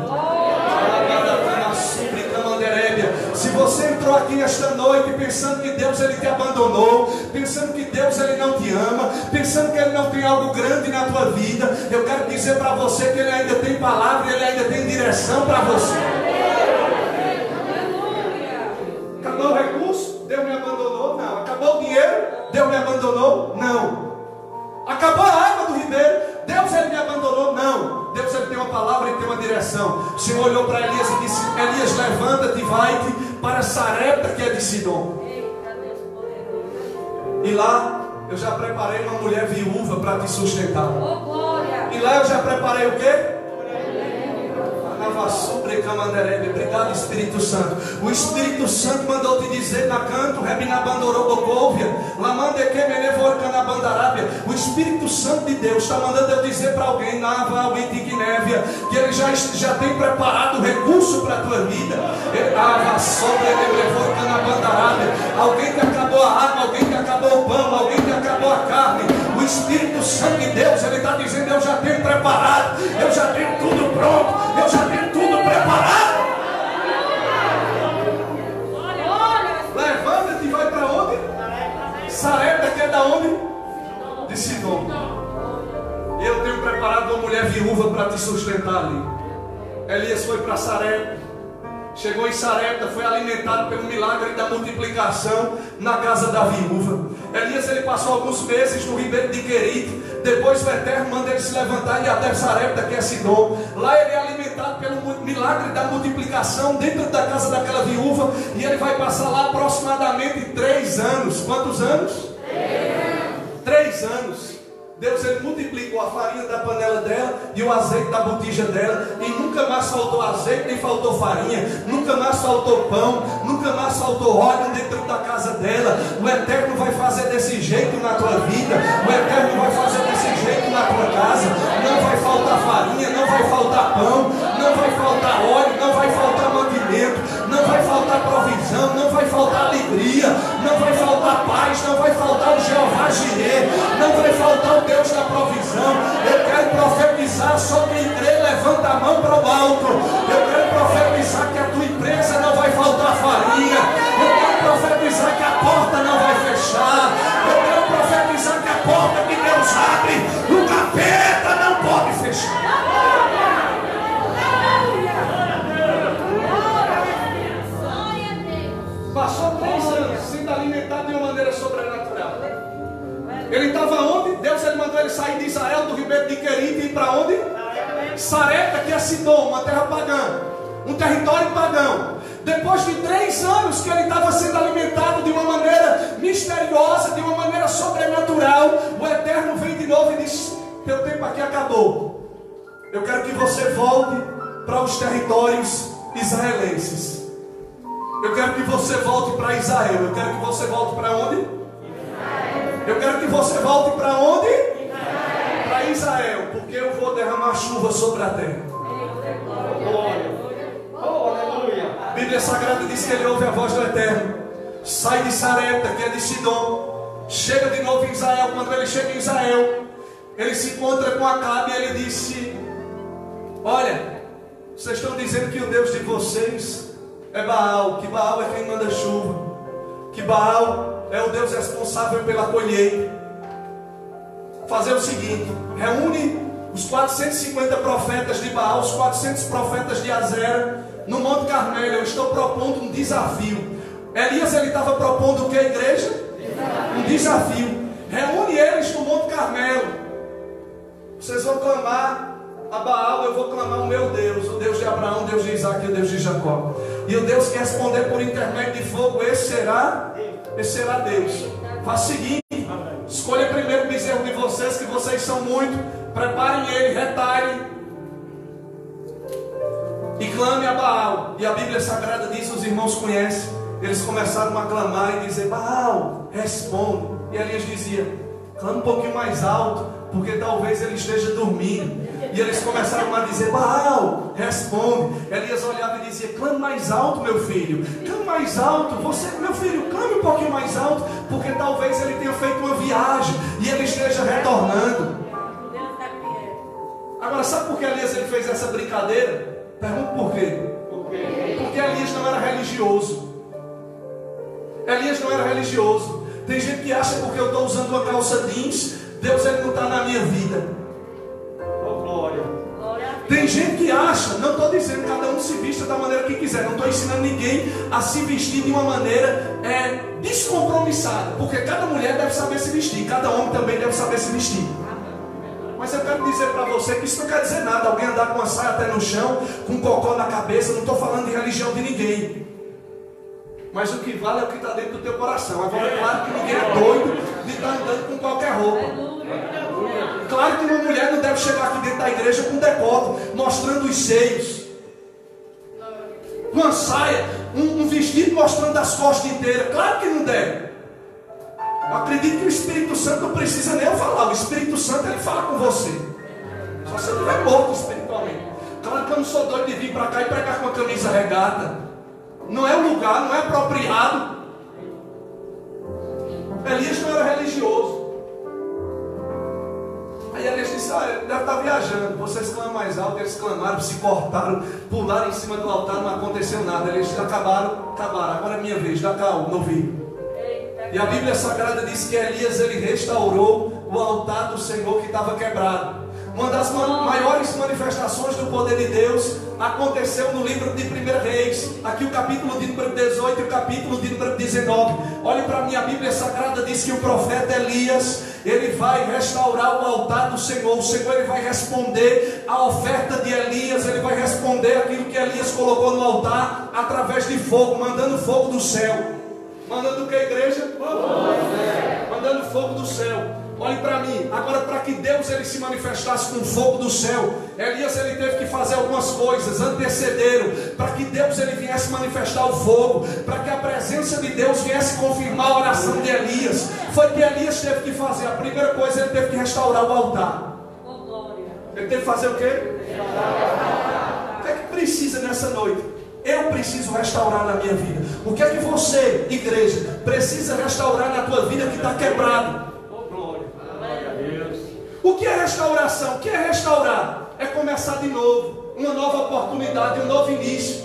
Se você entrou aqui nesta noite pensando que Deus ele te abandonou, pensando que Deus ele não te ama, pensando que ele não tem algo grande na tua vida, eu quero dizer para você que ele ainda tem palavra e ele ainda tem direção para você. Acabou o recurso? Deus me abandonou? Não. Acabou o dinheiro? Deus me abandonou? Não. Acabou a água do ribeiro? Deus ele me abandonou? Não. Deus ele tem uma palavra e tem uma direção. O Senhor olhou para Elias e disse: Elias, levanta-te e vai-te para Sarepta, que é de Sidom. E lá eu já preparei uma mulher viúva para te sustentar. E lá eu já preparei o quê? Obrigado, Espírito Santo. O Espírito Santo mandou te dizer na canto, o Espírito Santo de Deus está mandando eu dizer para alguém que ele já tem preparado o recurso para a tua vida. Alguém que acabou a água, alguém que acabou o pão, alguém que acabou a carne. O Espírito Santo de Deus, ele está dizendo: eu já tenho preparado, eu já tenho tudo pronto, eu já tenho tudo preparado. Levanta-te e vai para onde? Sarepta, que é da onde? De Sidom. Eu tenho preparado uma mulher viúva para te sustentar ali. Elias foi para Sarepta. Chegou em Sarepta, foi alimentado pelo milagre da multiplicação na casa da viúva. Elias ele passou alguns meses no ribeiro de Querite. Depois o Eterno manda ele se levantar e ir até Sarepta, que é Sidom. Lá ele é alimentado pelo milagre da multiplicação dentro da casa daquela viúva. E ele vai passar lá aproximadamente 3 anos. Quantos anos? 3 anos. Deus ele multiplicou a farinha da panela dela e o azeite da botija dela, e nunca mais faltou azeite, nem faltou farinha, nunca mais faltou pão, nunca mais faltou óleo dentro da casa dela. O Eterno vai fazer desse jeito na tua vida, o Eterno vai fazer desse jeito na tua casa. Não vai faltar farinha, não vai faltar pão, não vai faltar óleo, não vai faltar mantimento, não vai faltar provisão, não vai faltar alegria, não vai faltar paz, não vai faltar o Jeová Jireh, não vai faltar o Deus da provisão. Eu quero profetizar, só quem crê levanta a mão para o alto. Eu quero profetizar que a tua empresa não vai faltar farinha. Eu quero profetizar que a porta não vai fechar. Eu quero profetizar que a porta que Deus abre, o capeta não pode fechar. Ele estava onde? Deus ele mandou ele sair de Israel, do ribeiro de Querite, e ir para onde? Sarepta, que é Sidom, uma terra pagã, um território pagão. Depois de 3 anos que ele estava sendo alimentado de uma maneira misteriosa, de uma maneira sobrenatural, o Eterno vem de novo e diz: teu tempo aqui acabou. Eu quero que você volte para os territórios israelenses. Eu quero que você volte para Israel. Eu quero que você volte para onde? Eu quero que você volte para onde? Para Israel, porque eu vou derramar chuva sobre a terra. Glória. A Bíblia Sagrada diz que ele ouve a voz do Eterno, sai de Sarepta, que é de Sidom, chega de novo em Israel. Quando ele chega em Israel, ele se encontra com Acabe e ele disse: olha, vocês estão dizendo que o Deus de vocês é Baal, que Baal é quem manda chuva, que Baal é o Deus responsável pela colheita. Fazer o seguinte: reúne os 450 profetas de Baal, os 400 profetas de Azera, no Monte Carmelo. Eu estou propondo um desafio. Elias ele estava propondo o que, a igreja? Um desafio. Reúne eles no Monte Carmelo. Vocês vão clamar a Baal, eu vou clamar o meu Deus, o Deus de Abraão, o Deus de Isaac e o Deus de Jacó. E o Deus que responder por intermédio de fogo, esse será Deus. Faça o seguinte: escolha primeiro o bezerro de vocês, que vocês são muito. Preparem ele, retalhem e clame a Baal. E a Bíblia Sagrada diz, os irmãos conhecem, eles começaram a clamar e dizer: Baal, responde. E Elias dizia: clama um pouquinho mais alto, porque talvez ele esteja dormindo. E eles começaram a dizer: Baal, responde. Elias olhava e dizia: clame mais alto, meu filho, clame mais alto. Você, meu filho, clame um pouquinho mais alto, porque talvez ele tenha feito uma viagem e ele esteja retornando. Agora, sabe por que Elias ele fez essa brincadeira? Pergunto por quê? Porque Elias não era religioso. Elias não era religioso. Tem gente que acha, porque eu estou usando uma calça jeans, Deus ele não está na minha vida. Glória. Tem gente que acha, não estou dizendo cada um se vista da maneira que quiser, não estou ensinando ninguém a se vestir de uma maneira descompromissada, porque cada mulher deve saber se vestir, cada homem também deve saber se vestir. Mas eu quero dizer para você que isso não quer dizer nada. Alguém andar com uma saia até no chão, com um cocó na cabeça. Não estou falando de religião de ninguém. Mas o que vale é o que está dentro do teu coração. Agora é claro que ninguém é doido de estar andando com qualquer roupa. Claro que uma mulher não deve chegar aqui dentro da igreja com decote, mostrando os seios. Uma saia, um vestido mostrando as costas inteiras. Claro que não deve. Eu acredito que o Espírito Santo não precisa nem eu falar. O Espírito Santo ele fala com você. Só você não estiver morto espiritualmente. Claro que eu não sou doido de vir para cá e pregar com a camisa regata. Não é o lugar, não é apropriado. Elias não era religioso. Aí Elias disse: ele deve estar viajando. Vocês clamam mais alto. Eles clamaram, se cortaram, pularam em cima do altar, não aconteceu nada. Eles acabaram. Agora é minha vez, dá cá o novinho. E a Bíblia Sagrada diz que Elias ele restaurou o altar do Senhor que estava quebrado. Uma das maiores manifestações do poder de Deus aconteceu no livro de 1 Reis. Aqui o capítulo de número 18 e o capítulo de número 19. Olhe para mim, a Bíblia Sagrada diz que o profeta Elias ele vai restaurar o altar do Senhor. O Senhor ele vai responder a oferta de Elias. Ele vai responder aquilo que Elias colocou no altar através de fogo, mandando fogo do céu. Mandando o que, igreja? Mandando fogo do céu. Olhe para mim. Agora, para que Deus ele se manifestasse com fogo do céu, Elias ele teve que fazer algumas coisas. Antecederam para que Deus ele viesse manifestar o fogo, para que a presença de Deus viesse confirmar a oração de Elias. Foi o que Elias teve que fazer. A primeira coisa, ele teve que restaurar o altar. Ele teve que fazer o quê? O que é que precisa nessa noite? Eu preciso restaurar na minha vida. O que é que você, igreja, precisa restaurar na tua vida que está quebrado? O que é restauração? O que é restaurar? É começar de novo, uma nova oportunidade, um novo início.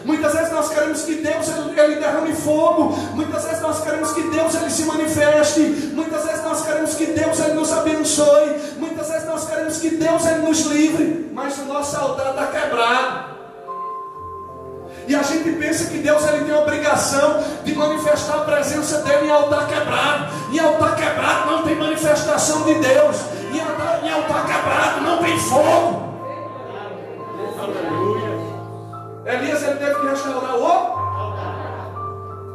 Muitas vezes nós queremos que Deus ele derrame fogo. Muitas vezes nós queremos que Deus ele se manifeste. Muitas vezes nós queremos que Deus ele nos abençoe. Muitas vezes nós queremos que Deus ele nos livre. Mas o nosso altar está quebrado. E a gente pensa que Deus ele tem a obrigação de manifestar a presença dele em altar quebrado. Em altar quebrado não tem manifestação. de Deus. Em altar quebrado não tem fogo. Elias, ele teve que restaurar o altar.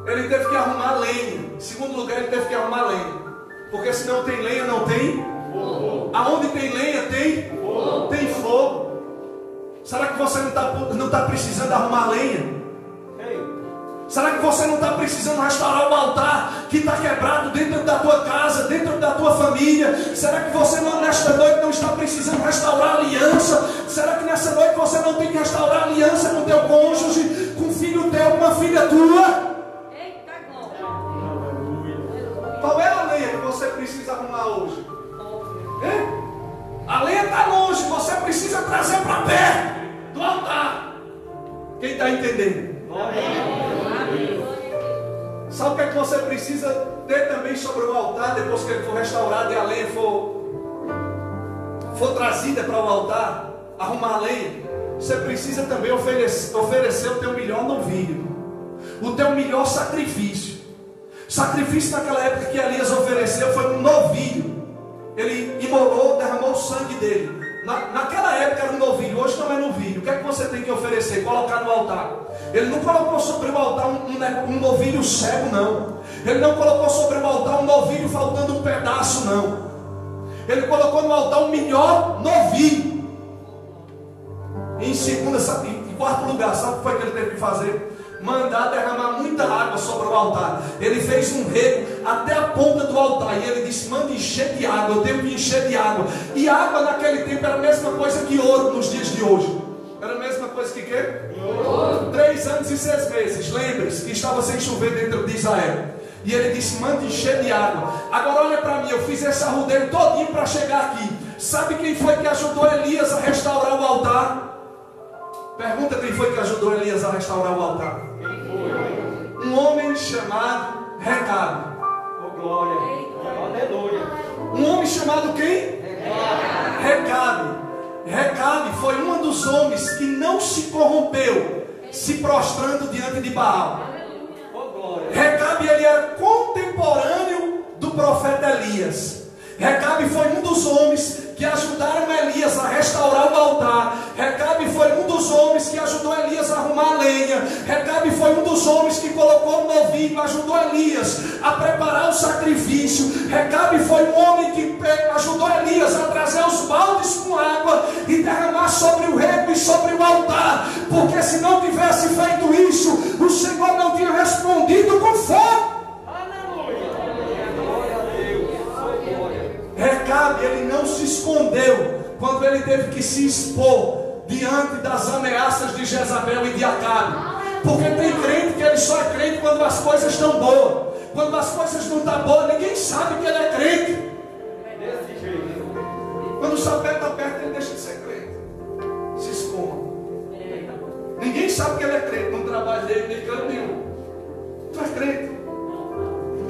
Ele teve que arrumar lenha. Em segundo lugar, ele teve que arrumar lenha. Porque se não tem lenha, não tem fogo. Aonde tem lenha, tem fogo. Tem fogo. Será que você não está precisando arrumar lenha? Será que você não está precisando restaurar o altar que está quebrado dentro da tua casa, dentro da tua família? Será que você nesta noite não está precisando restaurar a aliança? Será que nessa noite você não tem que restaurar a aliança com teu cônjuge, com um filho teu, com uma filha tua? Qual é a lenha que você precisa arrumar hoje? A lenha está longe, você precisa trazer para perto do altar. Quem está entendendo? Sabe o que é que você precisa ter também sobre o altar, depois que ele for restaurado e a lenha for trazida para o altar, arrumar a lenha? Você precisa também oferecer o teu melhor novilho, o teu melhor sacrifício. Sacrifício naquela época que Elias ofereceu foi um novilho. Ele imolou, derramou o sangue dele. Naquela época era um novilho, hoje não é novilho. O que é que você tem que oferecer? Colocar no altar. Ele não colocou sobre o altar um novilho cego, não. Ele não colocou sobre o altar um novilho faltando um pedaço, não. Ele colocou no altar o melhor novilho. Em quarto lugar, sabe o que foi que ele teve que fazer? Mandar derramar muita água sobre o altar. Ele fez um rego até a ponta do altar. E ele disse: manda encher de água, eu tenho que encher de água. E água naquele tempo era a mesma coisa que ouro nos dias de hoje. Era a mesma coisa que quê? Ouro. 3 anos e 6 meses. Lembre-se que estava sem chover dentro de Israel. E ele disse: manda encher de água. Agora olha para mim, eu fiz esse arrudeio todinho para chegar aqui. Sabe quem foi que ajudou Elias a restaurar o altar? Pergunta quem foi que ajudou Elias a restaurar o altar. Um homem chamado Recabe. Oh, glória. Aleluia. Um homem chamado quem? Recabe. Recabe foi um dos homens que não se corrompeu, se prostrando diante de Baal. Oh, glória. Recabe, ele era contemporâneo do profeta Elias. Recabe foi um dos homens que ajudaram Elias a restaurar o altar. Recabe foi um dos homens que ajudou Elias a arrumar a lenha. Recabe foi um dos homens que colocou o novilho, ajudou Elias a preparar o sacrifício. Recabe foi um homem que ajudou Elias a trazer os baldes com água e derramar sobre o rego e sobre o altar. Porque se não tivesse feito isso, o Senhor não tinha respondido com fogo. Recabe, ele não se escondeu quando ele teve que se expor diante das ameaças de Jezabel e de Acabe. Porque tem crente que ele só é crente quando as coisas estão boas. Quando as coisas não estão boas, ninguém sabe que ele é crente. Quando o sapé está perto, ele deixa de ser crente. Se esconde. Ninguém sabe que ele é crente no trabalho dele, nem canto nenhum. Tu é crente?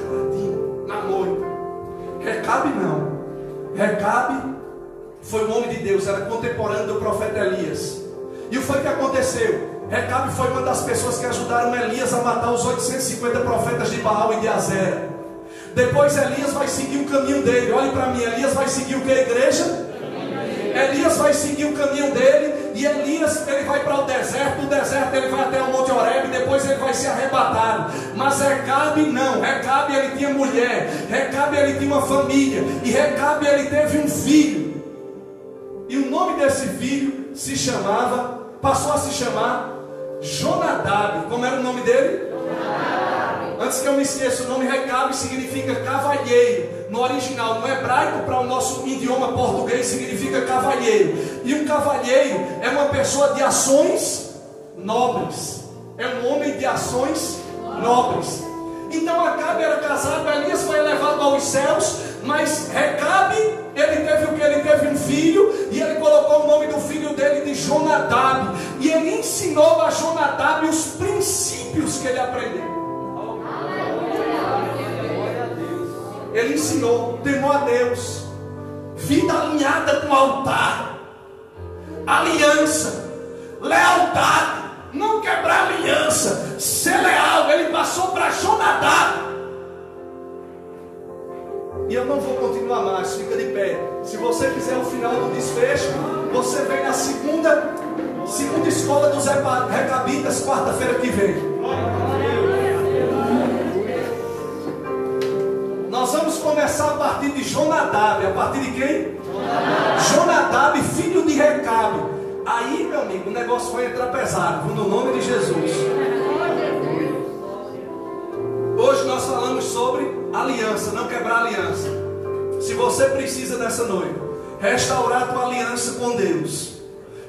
Caladinho, na moita. Recabe não. Recabe foi um homem de Deus, era contemporâneo do profeta Elias. E o que foi que aconteceu? Recabe foi uma das pessoas que ajudaram Elias a matar os 850 profetas de Baal e de Azera. Depois Elias vai seguir o caminho dele. Olhe para mim, Elias vai seguir o que, igreja? Elias vai seguir o caminho dele. E Elias, ele vai para o deserto. Do deserto ele vai até o Monte Horebe. Depois ele vai ser arrebatado. Mas Recabe não. Recabe ele tinha mulher. Recabe ele tinha uma família. E Recabe ele teve um filho. E o nome desse filho passou a se chamar Jonadab. Como era o nome dele? Antes que eu me esqueça, o nome Recabe significa cavalheiro. No original, no hebraico, para o nosso idioma português, significa cavalheiro. E um cavalheiro é uma pessoa de ações nobres. É um homem de ações nobres. Então Acabe era casado, Elias foi elevado aos céus. Mas Recabe, ele teve o que? Ele teve um filho. E ele colocou o nome do filho dele de Jonadab. E ele ensinou a Jonadab os princípios que ele aprendeu. Ele ensinou temor a Deus, vida alinhada com o altar, aliança, lealdade, não quebrar aliança, ser leal. Ele passou para Jonadab. E eu não vou continuar mais, fica de pé. Se você quiser o final do desfecho, você vem na segunda escola dos recabitas, quarta-feira que vem. Nós vamos começar a partir de Jonadab. A partir de quem? Jonadab, filho de Recabe. Aí, meu amigo, o negócio vai entrar pesado, no nome de Jesus. Hoje nós falamos sobre aliança, não quebrar aliança. Se você precisa nessa noite restaurar a tua aliança com Deus,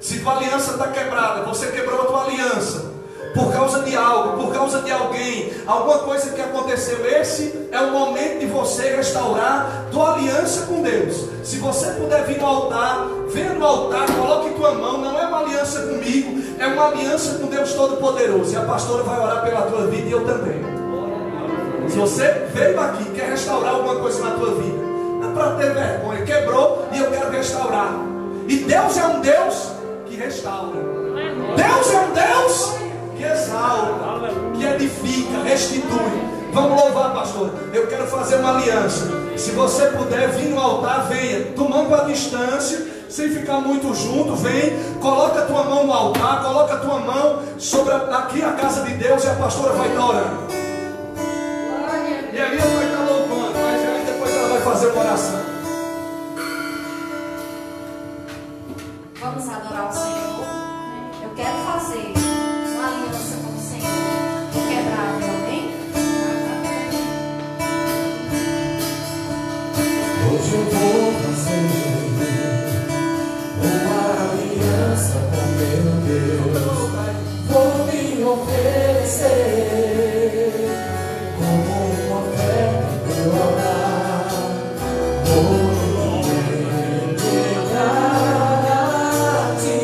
se tua aliança está quebrada, você quebrou a tua aliança por causa de algo, por causa de alguém, alguma coisa que aconteceu, esse é o momento de você restaurar tua aliança com Deus. Se você puder vir no altar, venha no altar, coloque tua mão. Não é uma aliança comigo, é uma aliança com Deus Todo-Poderoso. E a pastora vai orar pela tua vida e eu também. Se você veio aqui, quer restaurar alguma coisa na tua vida, não é para ter vergonha, quebrou e eu quero restaurar. E Deus é um Deus que restaura. Deus é um Deus que exalta, que edifica, restitui. Vamos louvar, pastor. Eu quero fazer uma aliança. Se você puder vir no altar, venha, tomando a distância, sem ficar muito junto, vem, coloca a tua mão no altar, coloca a tua mão sobre aqui a casa de Deus e a pastora vai estar orando. E ali ela vai estar louvando, mas aí depois ela vai fazer uma oração. Vamos adorar o Senhor. Eu quero fazer uma aliança com o Senhor inquebrável, amém? Hoje eu vou fazer uma aliança com meu Deus. Vou me oferecer como uma oferta em teu altar. Vou me entregar a ti.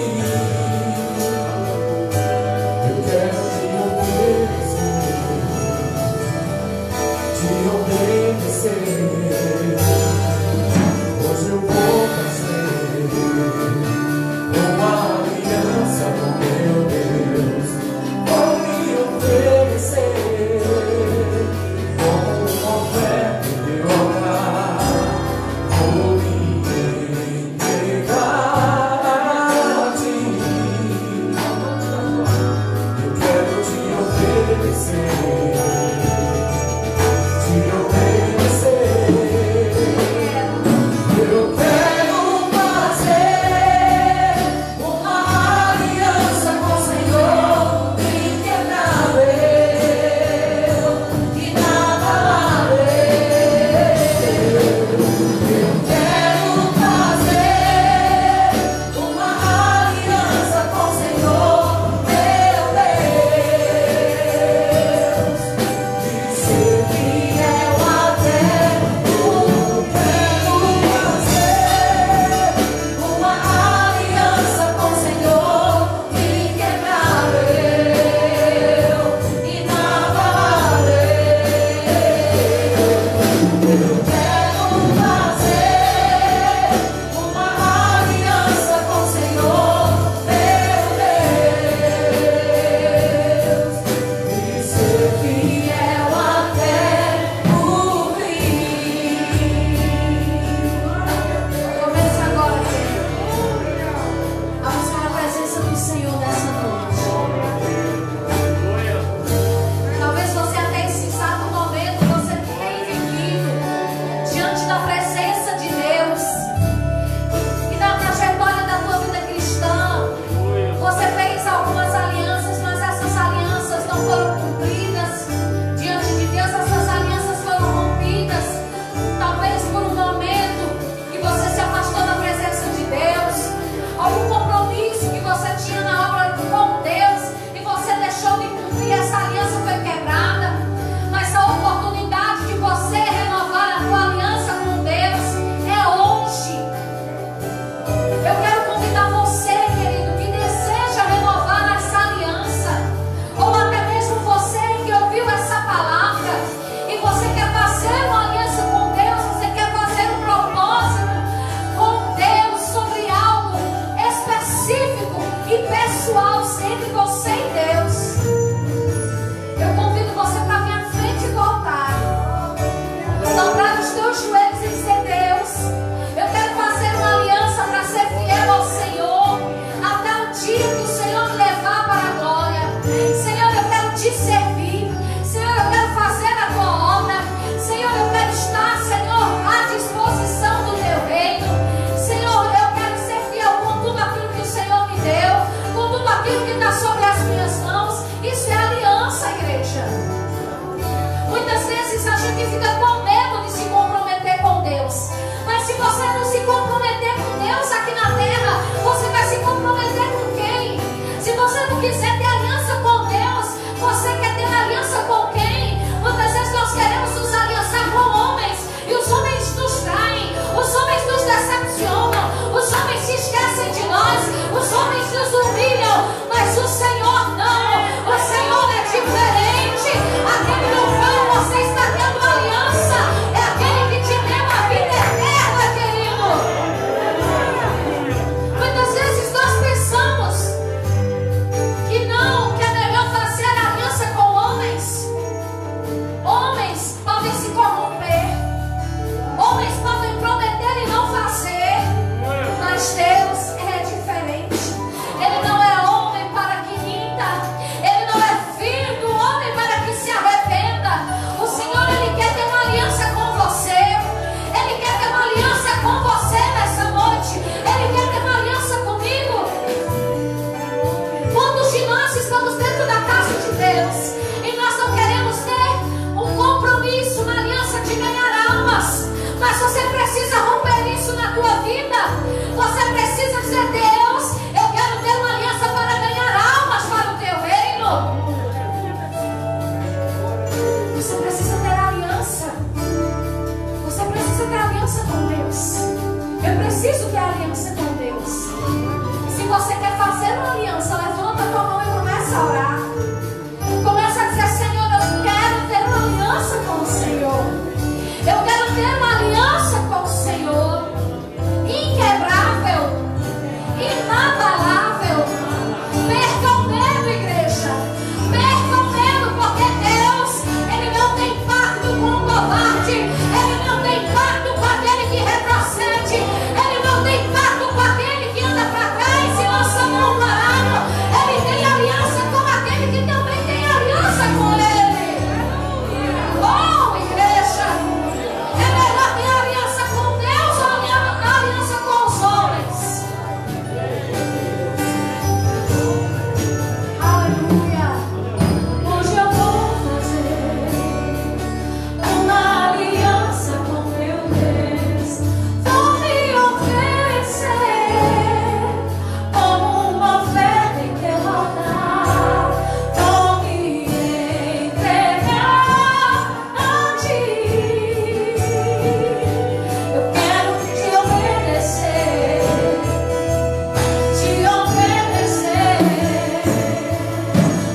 Eu quero te obedecer. Hoje eu vou fazer uma aliança com meu Deus. Vou me oferecer. Mas você precisa romper isso na tua vida. Você precisa dizer: Deus, eu quero ter uma aliança para ganhar almas para o teu reino. Você precisa ter aliança. Você precisa ter aliança com Deus. Eu preciso ter aliança com Deus. Se você quer fazer uma aliança, levanta a tua mão e começa a orar. Começa a dizer: Senhor, eu quero ter uma aliança com o Senhor. Eu quero ter uma aliança com o Senhor, inquebrável, inabalável. Perca o medo, igreja. Perca o medo, porque Deus, Ele não tem pacto com o covarde. Ele não tem pacto com aquele que retrocede. Ele não tem pacto com aquele que anda para trás e lança a mão no arado. Ele tem aliança com aquele que também tem aliança com Ele. Oh, igreja, é melhor ter aliança com Deus ou aliança com os homens? Aleluia. Hoje eu vou fazer uma aliança com meu Deus. Vou me oferecer como uma oferta em teu altar. Vou me entregar a ti. Eu quero te obedecer, te obedecer.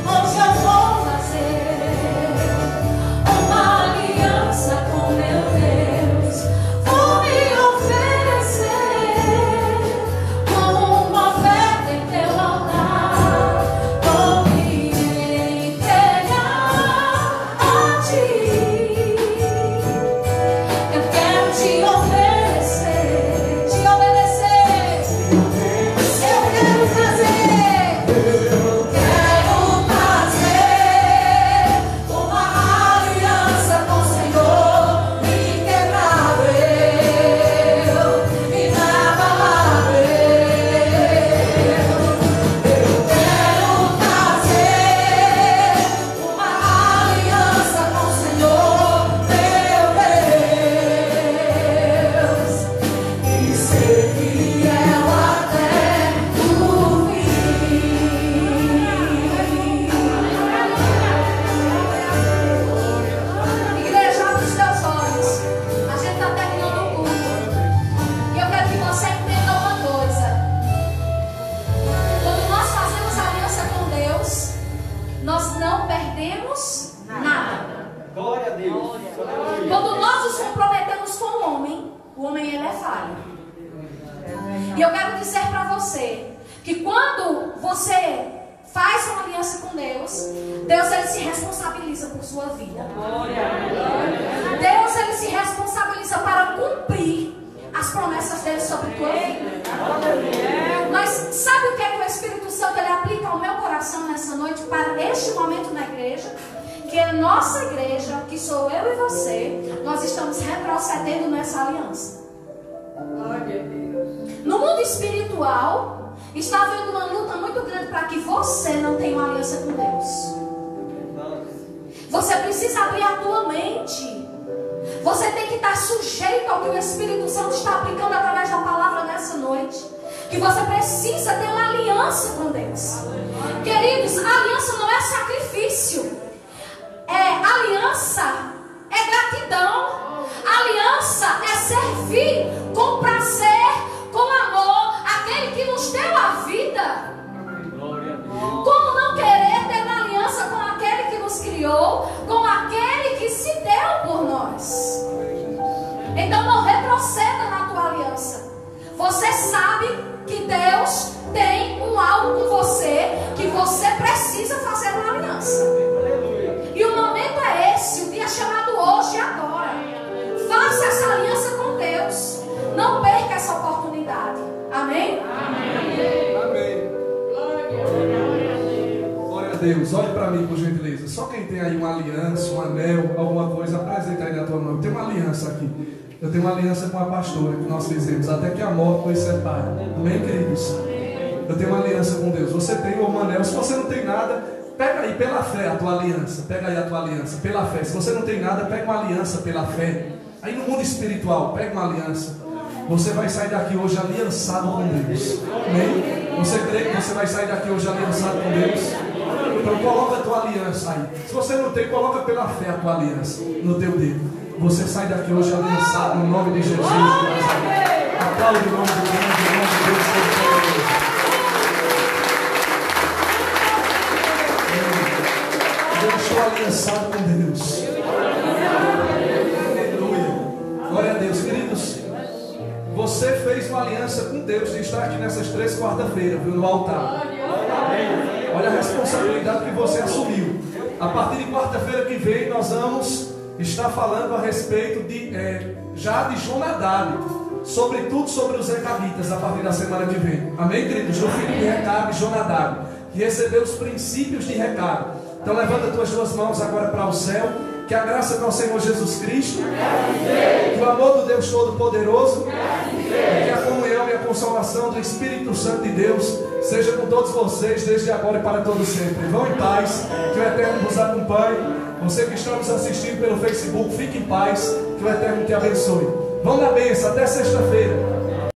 Hoje eu vou fazer uma aliança com meu Deus. Vou me oferecer como uma oferta em teu altar. Vou me entregar a ti. Eu quero te obedecer, te obedecer. Eu quero fazer uma aliança com o Senhor, inquebrável, inabalável. Eu quero fazer uma aliança com o Senhor, meu Deus, e ser fiel até o fim. Igreja, abre os teus olhos. A gente está terminando o culto. E eu quero que você entenda uma coisa. Quando nós fazemos aliança com Deus, nós não perdemos nada. Glória a Deus. Quando nós nos comprometemos com o homem ele é falho. E eu quero dizer para você que quando você faz uma aliança com Deus, Deus ele se responsabiliza por sua vida. Deus ele se responsabiliza para cumprir as promessas dele sobre a tua vida. Mas sabe o que é que o Espírito Santo ele aplica ao meu coração nessa noite para este momento na igreja? Que a nossa igreja, que sou eu e você, nós estamos retrocedendo nessa aliança. No mundo espiritual, está havendo uma luta muito grande para que você não tenha uma aliança com Deus. Você precisa abrir a tua mente. Você tem que estar sujeito ao que o Espírito Santo está aplicando através da palavra nessa noite. Que você precisa ter uma aliança com Deus. Queridos, a aliança não é sacrifício. Aliança é gratidão. Aliança é servir com prazer, com amor, aquele que nos deu a vida. Como não querer ter uma aliança com aquele que nos criou, com aquele que se deu por nós? Então não retroceda na tua aliança. Você sabe que Deus tem algo com você, que você precisa fazer uma aliança. E o momento é esse, o dia chamado hoje e agora. Faça essa aliança com Deus. Não perca essa oportunidade. Amém? Amém. Glória a Deus. Olhe para mim, por gentileza. Só quem tem aí uma aliança, um anel, alguma coisa, apresenta aí na tua mão. Eu tenho uma aliança aqui. Eu tenho uma aliança com a pastora que nós fizemos, até que a morte nos separe. Amém, queridos? Eu tenho uma aliança com Deus. Você tem um anel. Se você não tem nada, pega aí pela fé a tua aliança. Pega aí a tua aliança pela fé. Se você não tem nada, pega uma aliança pela fé. Aí no mundo espiritual, pega uma aliança. Você vai sair daqui hoje aliançado com Deus. Amém? Você crê que você vai sair daqui hoje aliançado com Deus? Então coloca a tua aliança aí. Se você não tem, coloca pela fé a tua aliança no teu dedo. Você sai daqui hoje aliançado no nome de Jesus de Nazaré. Aplaude o nome de Deus, o nome de Deus Todo-Poderoso. Eu estou aliançado com Deus. Aleluia. Glória a Deus, queridos. Você fez uma aliança com Deus de estar aqui nessas 3 quarta-feiras, viu, no altar. Olha a responsabilidade que você assumiu. A partir de quarta-feira que vem, nós vamos estar falando a respeito já de Jonadab, sobretudo sobre os recabitas, a partir da semana que vem. Amém, queridos? O filho de Recabe, Jonadab, que recebeu os princípios de Recabe. Então levanta as tuas mãos agora para o céu. Que a graça do nosso Senhor Jesus Cristo, que o amor do Deus Todo-Poderoso, que a comunhão e a consolação do Espírito Santo de Deus seja com todos vocês, desde agora e para todo sempre. Vão em paz, que o Eterno vos acompanhe. Você que está nos assistindo pelo Facebook, fique em paz, que o Eterno te abençoe. Vão na bênção, até sexta-feira.